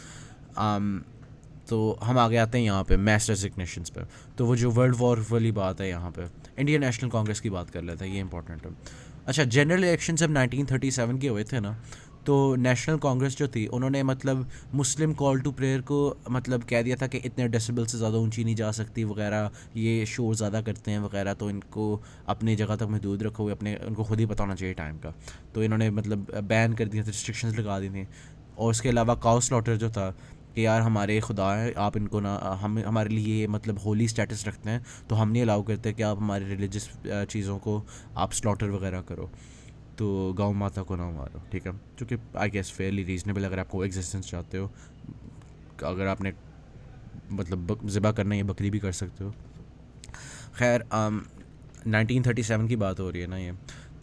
तो हम आगे आते हैं यहाँ पे मैस रेजिग्नेशंस पे। तो वो जो वर्ल्ड वॉर वाली बात है यहाँ पे इंडियन नेशनल कांग्रेस की बात कर लेते हैं, ये इंपॉर्टेंट है। अच्छा, जनरल इलेक्शन जब 1937 के हुए थे ना, तो नेशनल कांग्रेस जो थी उन्होंने मतलब मुस्लिम कॉल टू प्रेयर को मतलब कह दिया था कि इतने डेसिबल से ज़्यादा ऊंची नहीं जा सकती वगैरह, ये शोर ज़्यादा करते हैं वगैरह, तो इनको अपनी जगह तक महदूद रखो, अपने उनको खुद ही पता होना चाहिए टाइम का। तो इन्होंने मतलब बैन कर दिया था, रिस्ट्रिक्शंस लगा दी थी। और उसके अलावा काउ स्लॉटर जो था कि यार हमारे खुदा हैं, आप इनको ना, हम हमारे लिए मतलब होली स्टेटस रखते हैं, तो हम नहीं अलाउ करते कि आप हमारे रिलीजियस चीज़ों को आप स्लॉटर वगैरह करो, तो गौ माता को ना मारो, ठीक है। क्योंकि आई गेस फेयरली रीजनेबल, अगर आपको एग्जिस्टेंस चाहते हो, अगर आपने मतलब ज़िबा करना है बकरी भी कर सकते हो। खैर 1937 की बात हो रही है ना ये,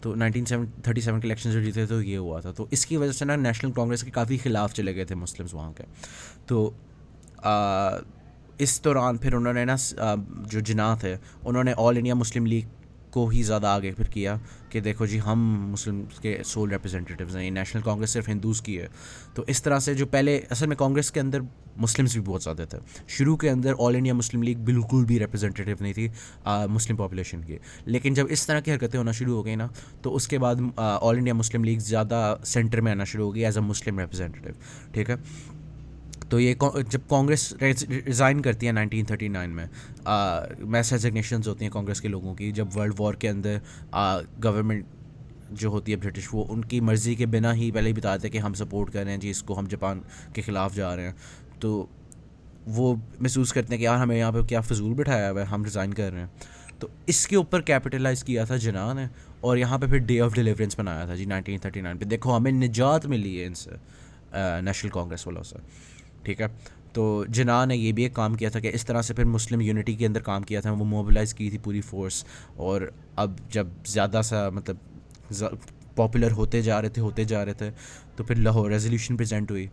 तो 1937 के इलेक्शन जो जीते तो ये हुआ था। तो इसकी वजह से ना नेशनल कांग्रेस के काफ़ी खिलाफ चले गए थे मुस्लिम्स वहाँ के। तो आ, इस दौरान फिर उन्होंने ना जो जिन्ना थे उन्होंने ऑल इंडिया मुस्लिम लीग को ही ज़्यादा आगे फिर किया कि देखो जी हम मुस्लिम के सोल रिप्रेजेंटेटिव्स हैं, ये नेशनल कांग्रेस सिर्फ हिंदूज़ की है। तो इस तरह से जो पहले असल में कांग्रेस के अंदर मुस्लिम्स भी बहुत ज़्यादा थे, शुरू के अंदर ऑल इंडिया मुस्लिम लीग बिल्कुल भी रिप्रेजेंटेटिव नहीं थी मुस्लिम पॉपुलेशन की। लेकिन जब इस तरह की हरकतें होना शुरू हो गई ना, तो उसके बाद ऑल इंडिया मुस्लिम लीग ज़्यादा सेंटर में आना शुरू हो गई एज अ मुस्लिम रिप्रेजेंटेटिव। ठीक है, तो ये जब कांग्रेस रिज़ाइन करती है 1939 में, मैस रेजिग्नेशंस होती हैं कांग्रेस के लोगों की, जब वर्ल्ड वॉर के अंदर गवर्नमेंट जो होती है ब्रिटिश, वो उनकी मर्ज़ी के बिना ही पहले ही बताते हैं कि हम सपोर्ट कर रहे हैं जी इसको, हम जापान के ख़िलाफ़ जा रहे हैं। तो वो महसूस करते हैं कि यार हमें यहाँ पे क्या फजूल बिठाया हुआ है, हम रिज़ाइन कर रहे हैं। तो इसके ऊपर कैपिटलाइज़ किया था जिन्ना ने, और यहाँ पे फिर डे ऑफ डिलीवरेंस बनाया था जी 1939 पे। देखो हमें निजात मिली है इनसे, नेशनल कांग्रेस वालों से। ठीक है, तो जिन्ना ने ये भी एक काम किया था कि इस तरह से फिर मुस्लिम यूनिटी के अंदर काम किया था, वो मोबिलाइज़ की थी पूरी फोर्स। और अब जब ज़्यादा सा मतलब पॉपुलर होते जा रहे थे, तो फिर लाहौर रेजोल्यूशन प्रेजेंट हुई।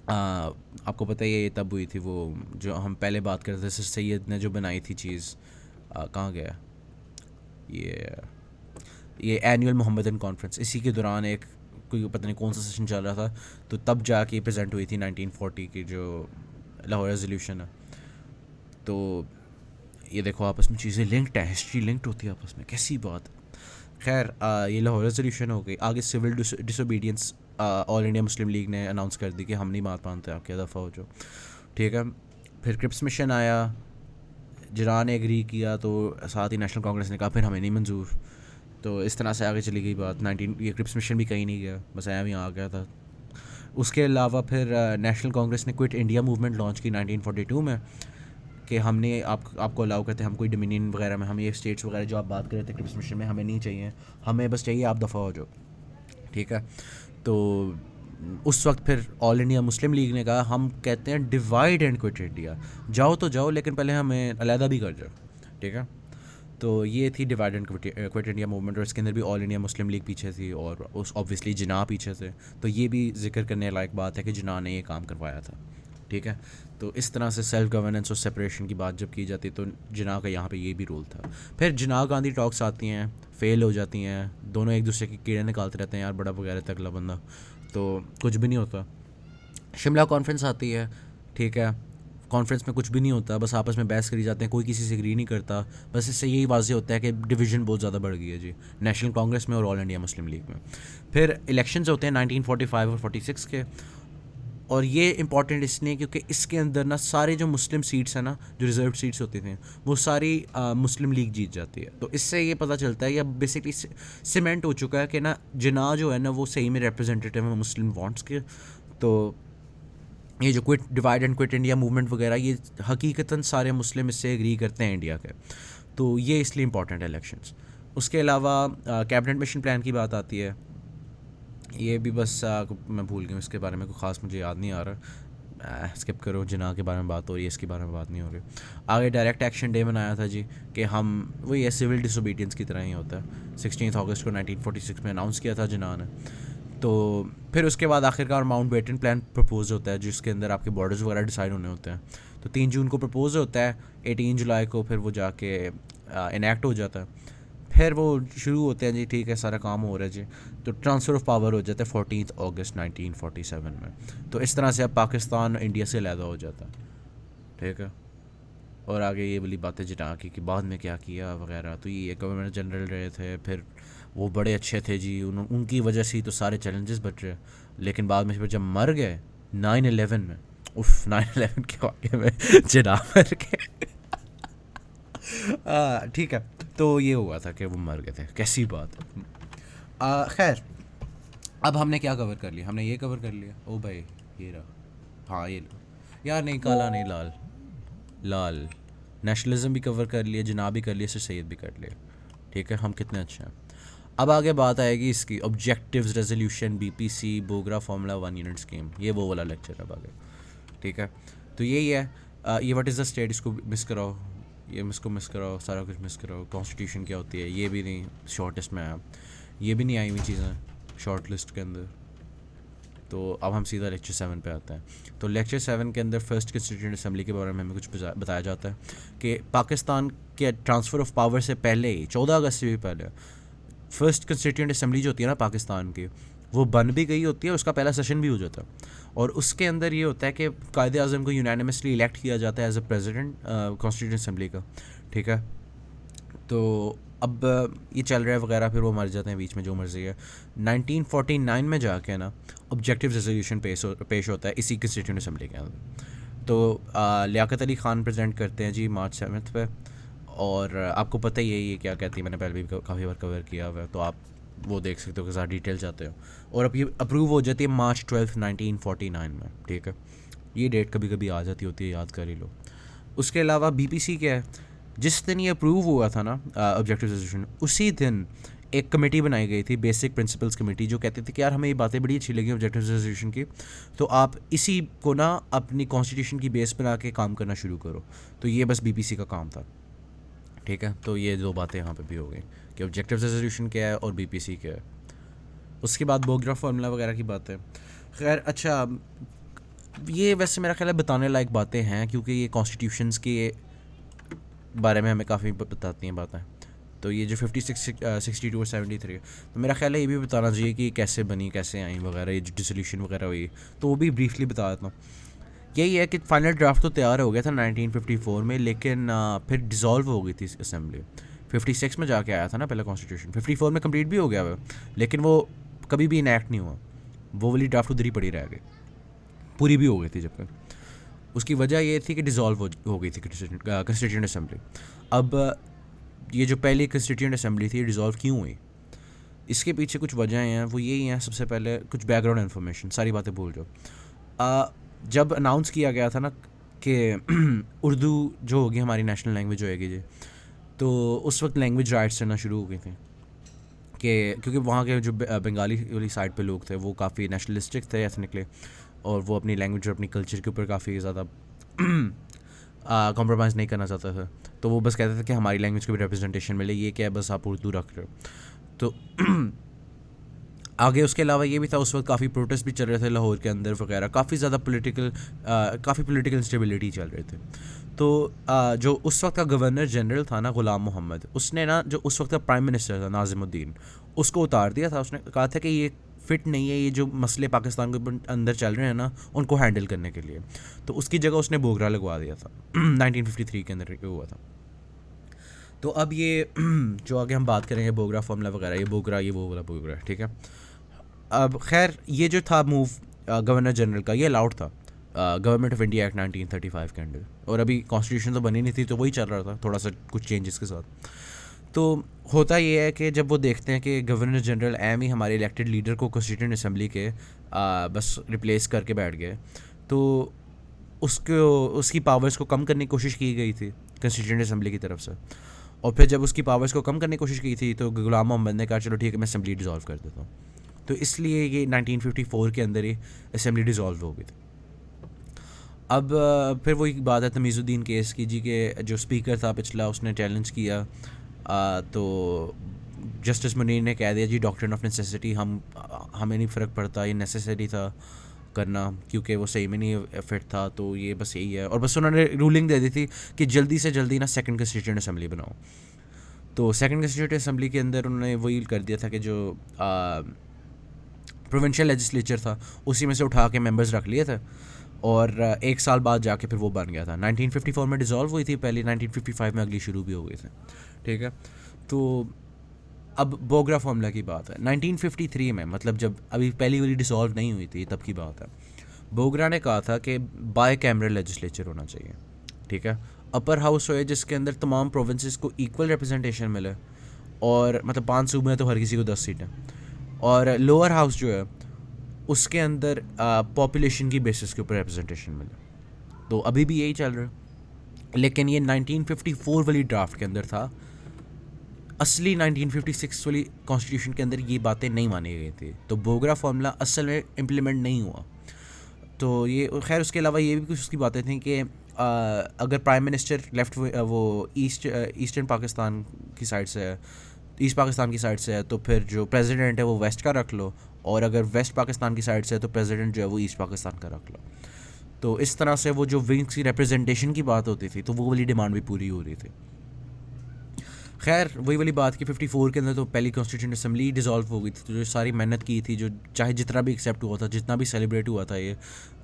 आपको पता ही है ये तब हुई थी, वो जो हम पहले बात करते थे सर सैयद ने जो बनाई थी चीज़, कहाँ गया ये एनुअल मोहम्मदन कॉन्फ्रेंस, इसी के दौरान एक कोई पता नहीं कौन सा सेशन चल रहा था, तो तब जाके प्रेजेंट हुई थी 1940 की जो लाहौर रेजोल्यूशन है। तो ये देखो आपस में चीज़ें लिंक्ड है, हिस्ट्री लिंक्ड होती है आपस में, कैसी बात। खैर ये लाहौर रेजोल्यूशन हो गई। आगे civil disobedience all India Muslim League ने अनाउंस कर दी कि हम नहीं बात मानते, आप क्या दफ़ा हो जो। ठीक है, फिर क्रिप्स मिशन आया, जिन्ना ने एग्री किया, तो साथ ही नेशनल कांग्रेस ने कहा फिर हमें नहीं मंजूर। तो इस तरह से आगे चली गई बात। ये क्रिप्स मिशन भी कहीं नहीं गया, बस ऐम ही आ गया था। उसके अलावा फिर नेशनल कांग्रेस ने क्विट इंडिया मूवमेंट लॉन्च की 1942 में, कि हमने आपको अलाउ करते हैं, हम कोई डोमिनियन वगैरह में, हम ये स्टेट्स वगैरह जो आप बात कर रहे थे क्रिप्स मिशन में, हमें नहीं चाहिए, हमें बस चाहिए आप दफ़ा हो जो। ठीक है, तो उस वक्त फिर ऑल इंडिया मुस्लिम लीग ने कहा हम कहते हैं डिवाइड एंड क्विट इंडिया, जाओ तो जाओ लेकिन पहले हमें अलहदा भी कर जाओ। ठीक है, तो ये थी divide and quit India movement, और इसके अंदर भी ऑल इंडिया मुस्लिम लीग पीछे थी और उस ऑब्वियसली जिन्ना पीछे थे। तो ये भी जिक्र करने लायक बात है कि जिन्ना ने ये काम करवाया था। ठीक है, तो इस तरह से सेल्फ गवर्नेंस और सेपरेशन की बात जब की जाती तो जिन्ना का यहाँ पे ये भी रोल था। फिर जिन्ना गांधी टॉक्स आती हैं, फेल हो जाती हैं, दोनों एक दूसरे के कीड़े निकालते रहते हैं, यार बड़ा वगैरह तक अगला बंदा, तो कुछ भी नहीं होता। शिमला कॉन्फ्रेंस आती है, ठीक है, कॉन्फ्रेंस में कुछ भी नहीं होता, बस आपस में बहस करी जाते हैं, कोई किसी से एग्री नहीं करता। बस इससे यही वाज़ेह होता है कि डिवीज़न बहुत ज़्यादा बढ़ गई है जी नेशनल कांग्रेस में और ऑल इंडिया मुस्लिम लीग में। फिर इलेक्शंस होते हैं 1945 और 46 के, और ये इंपॉर्टेंट इसलिए क्योंकि इसके अंदर ना सारे जो मुस्लिम सीट्स हैं ना, जो रिजर्व सीट्स होती थी, वो सारी मुस्लिम लीग जीत जाती है। तो इससे ये पता चलता है, या बेसिकली सीमेंट हो चुका है कि ना जिन्ना जो है ना वो सही में रिप्रेजेंटेटिव है मुस्लिम वॉन्ट्स के। तो ये जो divide and quit India movement वगैरह, ये हकीकतन सारे मुस्लिम इससे एग्री करते हैं इंडिया के। तो ये इसलिए इंपॉर्टेंट है इलेक्शंस। उसके अलावा कैबिनेट मिशन प्लान की बात आती है, ये भी बस मैं भूल गया इसके बारे में, कोई ख़ास मुझे याद नहीं आ रहा, स्किप करो। जिन्ना के बारे में बात हो रही है, इसके बारे में बात नहीं हो रही। आगे डायरेक्ट एक्शन डे बनाया था जी, कि हम वो ये सिविल डिसोबीडियंस की तरह ही होता है। 16 अगस्त को 1946 में अनाउंस किया था जिन्ना ने। तो फिर उसके बाद आखिरकार माउंट बेटन प्लान प्रपोज होता है, जिसके अंदर आपके बॉर्डर्स वगैरह डिसाइड होने होते हैं। तो 3 जून को प्रपोज होता है, 18 जुलाई को फिर वो जाके इनैक्ट हो जाता है। फिर वो शुरू होते हैं जी, ठीक है सारा काम हो रहा है जी, तो ट्रांसफ़र ऑफ पावर हो जाता है 14 अगस्त 1947 में। तो इस तरह से अब पाकिस्तान इंडिया से अलहदा हो जाता है। ठीक है, और आगे ये वाली बातें जिटा की कि बाद में क्या किया वगैरह, तो ये गवर्नर जनरल रहे थे, फिर वो बड़े अच्छे थे जी, उनकी वजह से ही तो सारे चैलेंजेस बच रहे। लेकिन बाद में फिर जब मर गए 9/11 में, उफ 9/11 के वाक़े में जिन्ना मर गए। ठीक है, तो ये हुआ था कि वो मर गए थे, कैसी बात। खैर अब हमने क्या कवर कर लिया, हमने ये कवर कर लिया। ओ भाई ये रहा, हाँ ये लो यार, नहीं काला नहीं लाल, लाल नेशनलिज्म भी कवर कर लिया, जिन्ना भी कर लिया, सर सैयद भी कर लिया। ठीक है, हम कितने अच्छे हैं। अब आगे बात आएगी इसकी objectives, resolution, BPC, Bogra formula 1 unit scheme, ये वो वाला लेक्चर है अब आगे। ठीक है, तो यही है। ये व्हाट इज़ द स्टेट, इसको मिस कराओ, ये इसको मिस कराओ, सारा कुछ मिस कराओ, कॉन्स्टिट्यूशन क्या होती है ये भी नहीं शॉर्टेस्ट में आया, ये भी नहीं आई हुई चीज़ें शॉर्ट लिस्ट के अंदर। तो अब हम सीधा लेक्चर 7 पे आते हैं। तो लेक्चर 7 के अंदर फर्स्ट कंस्टिट्यूएंट असेंबली के बारे में हमें कुछ बताया जाता है कि पाकिस्तान के ट्रांसफ़र ऑफ पावर से पहले ही 14 अगस्त से भी पहले फर्स्ट कंस्टिट्यूएंट असेंबली जो होती है ना पाकिस्तान की, वो बन भी गई होती है, उसका पहला सेशन भी हो जाता है। और उसके अंदर ये होता है कि कायदे आज़म को यूनानिमसली इलेक्ट किया जाता है as a president constituent assembly का, ठीक है। तो अब ये चल रहा है वगैरह, फिर वो मर जाते हैं बीच में, जो मर्जी है। 1949 में जाके ना ऑब्जेक्टिव रेजोल्यूशन पेश होता है इसी कंस्टिट्यूएंट असेंबली के अंदर। तो लियाकत अली ख़ान प्रेजेंट करते हैं जी मार्च 7 पे, और आपको पता ही है ये क्या कहती है, मैंने पहले भी काफ़ी बार कवर किया हुआ है, तो आप वो देख सकते हो कि ज़्यादा डिटेल चाहते हो। और अब ये अप्रूव हो जाती है मार्च 12, 1949 में, ठीक है। ये डेट कभी कभी आ जाती होती है, याद कर ही लो। उसके अलावा बीपीसी क्या है, जिस दिन ये अप्रूव हुआ था ना ऑब्जेक्टिव रेजोल्यूशन, उसी दिन एक कमेटी बनाई गई थी, बेसिक प्रिंसिपल्स कमेटी, जो कहते थे कि यार हमें ये बातें बड़ी अच्छी लगी ऑब्जेक्टिव रेजोल्यूशन की, तो आप इसी को ना अपनी कॉन्स्टिट्यूशन की बेस बना के काम करना शुरू करो। तो ये बस बीपीसी का काम था, ठीक है। तो ये दो बातें यहाँ पे भी हो गई कि ऑब्जेक्टिव रेजोल्यूशन क्या है और बीपीसी क्या है। उसके बाद बोगरा फार्मूला वगैरह की बात है। खैर अच्छा, ये वैसे मेरा ख्याल है बताने लायक बातें हैं, क्योंकि ये कॉन्स्टिट्यूशंस के बारे में हमें काफ़ी बताती हैं बातें। तो ये जो 56, 62 और 73, तो मेरा ख्याल है ये भी बताना चाहिए कि कैसे बनी, कैसे आई वगैरह, ये जो डिसोल्यूशन वगैरह हुई, तो वो भी ब्रीफली बता देता हूँ। यही है कि फाइनल ड्राफ्ट तो तैयार हो गया था 1954 में, लेकिन फिर डिज़ोल्व हो गई थी असेंबली। 56 में जाके आया था ना पहला कॉन्स्टिट्यूशन, 54 में कंप्लीट भी हो गया हुआ, लेकिन वो कभी भी इनैक्ट नहीं हुआ, वो वाली ड्राफ्ट उधर ही पड़ी रह गई, पूरी भी हो गई थी जब तक। उसकी वजह ये थी कि डिज़ोल्व हो गई थी कंस्टिट्यूएंट असेंबली। अब ये जो पहली कंस्टिट्यूएंट असेंबली थी, डिज़ोल्व क्यों हुई, इसके पीछे कुछ वजह हैं, वो यही हैं। सबसे पहले कुछ बैकग्राउंड इन्फॉर्मेशन, सारी बातें भूल जाओ। जब अनाउंस किया गया था ना कि उर्दू जो होगी हमारी नेशनल लैंग्वेज होएगी जी, तो उस वक्त लैंग्वेज राइट्स चलना शुरू हो गई थी कि क्योंकि वहाँ के जो बंगाली वाली साइड पे लोग थे वो काफ़ी नेशनलिस्टिक थे एथनिकली, और वो अपनी लैंग्वेज और अपनी कल्चर के ऊपर काफ़ी ज़्यादा कॉम्प्रोमाइज़ नहीं करना चाहते थे। तो वो बस कहते थे कि हमारी लैंग्वेज को भी रिप्रेजेंटेशन मिले, ये क्या है बस आप उर्दू रख रहे हो। तो आगे उसके अलावा ये भी था, उस वक्त काफ़ी प्रोटेस्ट भी चल रहे थे लाहौर के अंदर वगैरह, काफ़ी ज़्यादा पॉलिटिकल इंस्टेबिलिटी चल रही थी। तो जो उस वक्त का गवर्नर जनरल था ना ग़ुलाम मोहम्मद, उसने ना जो उस वक्त का प्राइम मिनिस्टर था नाज़िमुद्दीन, उसको उतार दिया था। उसने कहा था कि ये फिट नहीं है, ये जो मसले पाकिस्तान के अंदर चल रहे हैं ना उनको हैंडल करने के लिए, तो उसकी जगह उसने बोगरा लगवा दिया था। 1953 के अंदर हुआ था। तो अब ये जो आगे हम बात करेंगे बोगरा फार्मूला वगैरह, ये बोगरा, ये वो वाला बोगरा, ठीक है। अब खैर ये जो था मूव गवर्नर जनरल का, ये अलाउड था गवर्नमेंट ऑफ इंडिया एक्ट 1935 के अंडर, और अभी कॉन्स्टिट्यूशन तो बनी नहीं थी, तो वही चल रहा था थोड़ा सा कुछ चेंजेस के साथ। तो होता ये है कि जब वो देखते हैं कि गवर्नर जनरल एम ही हमारे इलेक्टेड लीडर को कॉन्स्टिट्यूएंट असेंबली के बस रिप्लेस करके बैठ गए, तो उसकी पावर्स को कम करने की कोशिश की गई थी कॉन्स्टिट्यूएंट असेंबली की तरफ से। और फिर जब उसकी पावर्स को कम करने की कोशिश की थी, तो गुलाम मोहम्मद ने कहा चलो ठीक है मैं असेंबली डिज़ोल्व कर देता हूँ। तो इसलिए ये 1954 के अंदर ही असेंबली डिज़ोल्व हो गई थी। अब फिर वही बात है तमीज़ुद्दीन केस की जी, के जो स्पीकर था पिछला, उसने चैलेंज किया, तो जस्टिस मुनीर ने कह दिया जी डॉक्ट्रिन ऑफ नेसेसिटी, हमें नहीं फ़र्क पड़ता, ये नेसेसरी था करना क्योंकि वो सही में नहीं फिट था, तो ये बस यही है। और बस उन्होंने रूलिंग दे दी थी कि जल्दी से जल्दी ना सेकंड कंस्टिट्यूएंट असेंबली बनाओ। तो सेकंड कंस्टिट्यूएंट असेंबली के अंदर उन्होंने वही कर दिया था कि जो प्रोविंशियल लेजिस्लेचर था उसी में से उठा के मेंबर्स रख लिए थे, और एक साल बाद जाके फिर वो बन गया था। 1954 में डिज़ोल्व हुई थी पहले, 1955 में अगली शुरू भी हो गई थी, ठीक है। तो अब बोगरा फार्मूला की बात है 1953 में, मतलब जब अभी पहली वाली डिसॉल्व नहीं हुई थी तब की बात है। बोगरा ने कहा था कि बाय कैमरल लेजिस्लेचर होना चाहिए, ठीक है। अपर हाउस होए जिसके अंदर तमाम प्रोविंसेस को इक्वल रिप्रेजेंटेशन मिले, और मतलब 5 सूबे हैं तो हर किसी को 10 सीटें, और लोअर हाउस जो है उसके अंदर पॉपुलेशन की बेसिस के ऊपर रिप्रेजेंटेशन मिले। तो अभी भी यही चल रहा है, लेकिन ये 1954 वाली ड्राफ्ट के अंदर था। असली 1956 वाली कॉन्स्टिट्यूशन के अंदर ये बातें नहीं मानी गई थी, तो बोगरा फार्मूला असल में इम्प्लीमेंट नहीं हुआ। तो ये खैर उसके अलावा ये भी कुछ उसकी बातें थी कि अगर प्राइम मिनिस्टर लेफ्ट वो ईस्टर्न पाकिस्तान की साइड से है, ईस्ट पाकिस्तान की साइड से है, तो फिर जो प्रेसिडेंट है वो वेस्ट का रख लो, और अगर वेस्ट पाकिस्तान की साइड से है तो प्रेसिडेंट जो है वो ईस्ट पाकिस्तान का रख लो। तो इस तरह से वो जो विंग्स की रिप्रेजेंटेशन की बात होती थी तो वो वाली डिमांड भी पूरी हो रही थी। खैर वही वाली बात कि 54 के अंदर तो पहली कॉन्स्टिट्यूशन असम्बली डिसॉल्व हो गई थी, तो जो सारी मेहनत की थी, जो चाहे जितना भी एक्सेप्ट हुआ था, जितना भी सेलिब्रेट हुआ था, ये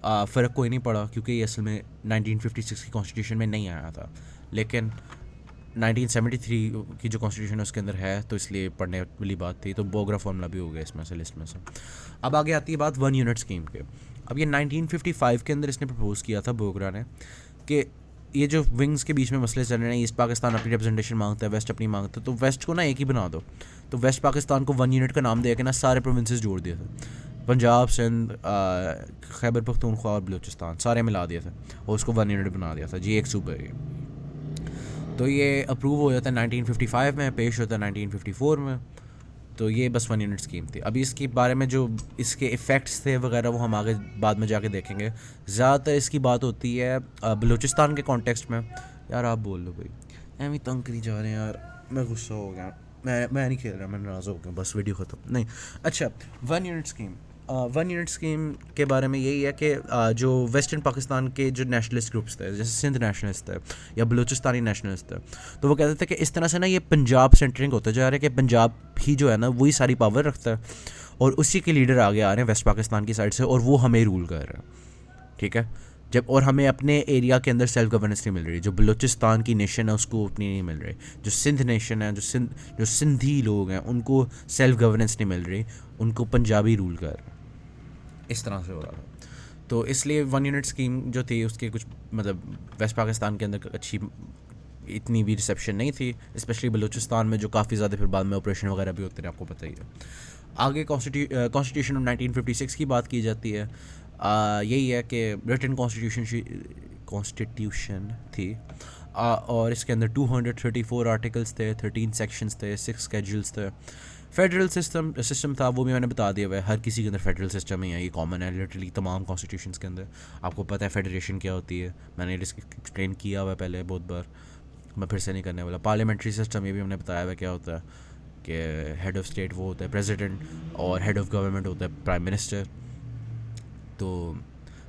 फ़र्क कोई नहीं पड़ा, क्योंकि ये असल में 1956 की कॉन्स्टिट्यूशन में नहीं आया था, लेकिन 1973 की जो कॉन्स्टिट्यूशन है उसके अंदर है, तो इसलिए पढ़ने वाली बात थी, तो बोगरा फॉर्मूला भी हो गया इसमें से, लिस्ट में से। अब आगे आती है बात 1 यूनिट स्कीम के। अब ये 1955 के अंदर इसने प्रपोज़ किया था बोगरा ने कि ये जो विंग्स के बीच में मसले चल रहे हैं, ईस्ट पाकिस्तान अपनी रिप्रेजेंटेशन मांगता है, वेस्ट अपनी मांगता है, तो वेस्ट को ना एक ही बना दो। तो वेस्ट पाकिस्तान को 1 यूनिट का नाम दे के ना सारे प्रोविंसेस जोड़ दिए थे, पंजाब, सिंध, खैबर पख्तूनख्वा और बलूचिस्तान सारे मिला दिए थे और उसको 1 यूनिट बना दिया था जी, एक सूबे है। तो ये अप्रूव हो जाता है 1955 में, पेश होता है 1954 में। तो ये बस 1 यूनिट स्कीम थी। अभी इसके बारे में जो इसके इफ़ेक्ट्स थे वगैरह वो हम आगे बाद में जाके देखेंगे। ज़्यादातर इसकी बात होती है बलूचिस्तान के कॉन्टेक्स्ट में। यार आप बोल लो भाई, एम तंग करी जा रहे हैं यार, मैं गुस्सा हो गया, मैं नहीं खेल रहा, मैं नाराज़ हो गया, बस वीडियो ख़त्म। नहीं, अच्छा 1 यूनिट स्कीम, 1 यूनिट स्कीम के बारे में यही है कि जो वेस्टर्न पाकिस्तान के जो नेशनलिस्ट ग्रुप्स थे, जैसे सिंध नेशनलिस्ट थे या बलूचिस्तानी नेशनलिस्ट थे, तो वो कहते थे कि इस तरह से ना ये पंजाब सेंटरिंग होता जा रहा है कि पंजाब ही जो है ना वही सारी पावर रखता है और उसी के लीडर आगे आ रहे हैं वेस्ट पाकिस्तान की साइड से, और वो हमें रूल कर रहे हैं, ठीक है। जब और हमें अपने एरिया के अंदर सेल्फ गवर्नेंस नहीं मिल रही, जो बलूचिस्तान की नेशन है उसको अपनी नहीं मिल रही, जो सिंध नेशन है, जो सिंधी लोग हैं उनको सेल्फ गवर्नेंस नहीं मिल रही, उनको पंजाबी रूल कर रहे हैं, इस तरह से हो रहा था। तो इसलिए 1 यूनिट स्कीम जो थी उसके कुछ मतलब वेस्ट पाकिस्तान के अंदर अच्छी इतनी भी रिसेप्शन नहीं थी, स्पेशली बलूचिस्तान में जो काफ़ी ज़्यादा फिर बाद में ऑपरेशन वगैरह भी होते हैं, आपको पता ही है। आगे कॉन्स्टिट्यूशन ऑफ 1956 की बात की जाती है। यही है कि ब्रिटेन कॉन्स्टिट्यूशन थी, और इसके अंदर 234 आर्टिकल्स थे, 13 सेक्शंस थे, 6 स्केड्यूल्स थे। फेडरल सिस्टम था, वो भी मैंने बता दिया हुआ है, हर किसी के अंदर फेडरल सिस्टम ही है, ये कॉमन है लिटरली तमाम कॉन्स्टिट्यूशंस के अंदर। आपको पता है फेडरेशन क्या होती है, मैंने एक्सप्लेन किया हुआ है पहले बहुत बार, मैं फिर से नहीं करने वाला। पार्लियामेंट्री सिस्टम ये भी हमने बताया हुआ क्या होता है, कि हेड ऑफ़ स्टेट वो होता है प्रेसिडेंट, और हेड ऑफ़ गवर्नमेंट होता है प्राइम मिनिस्टर। तो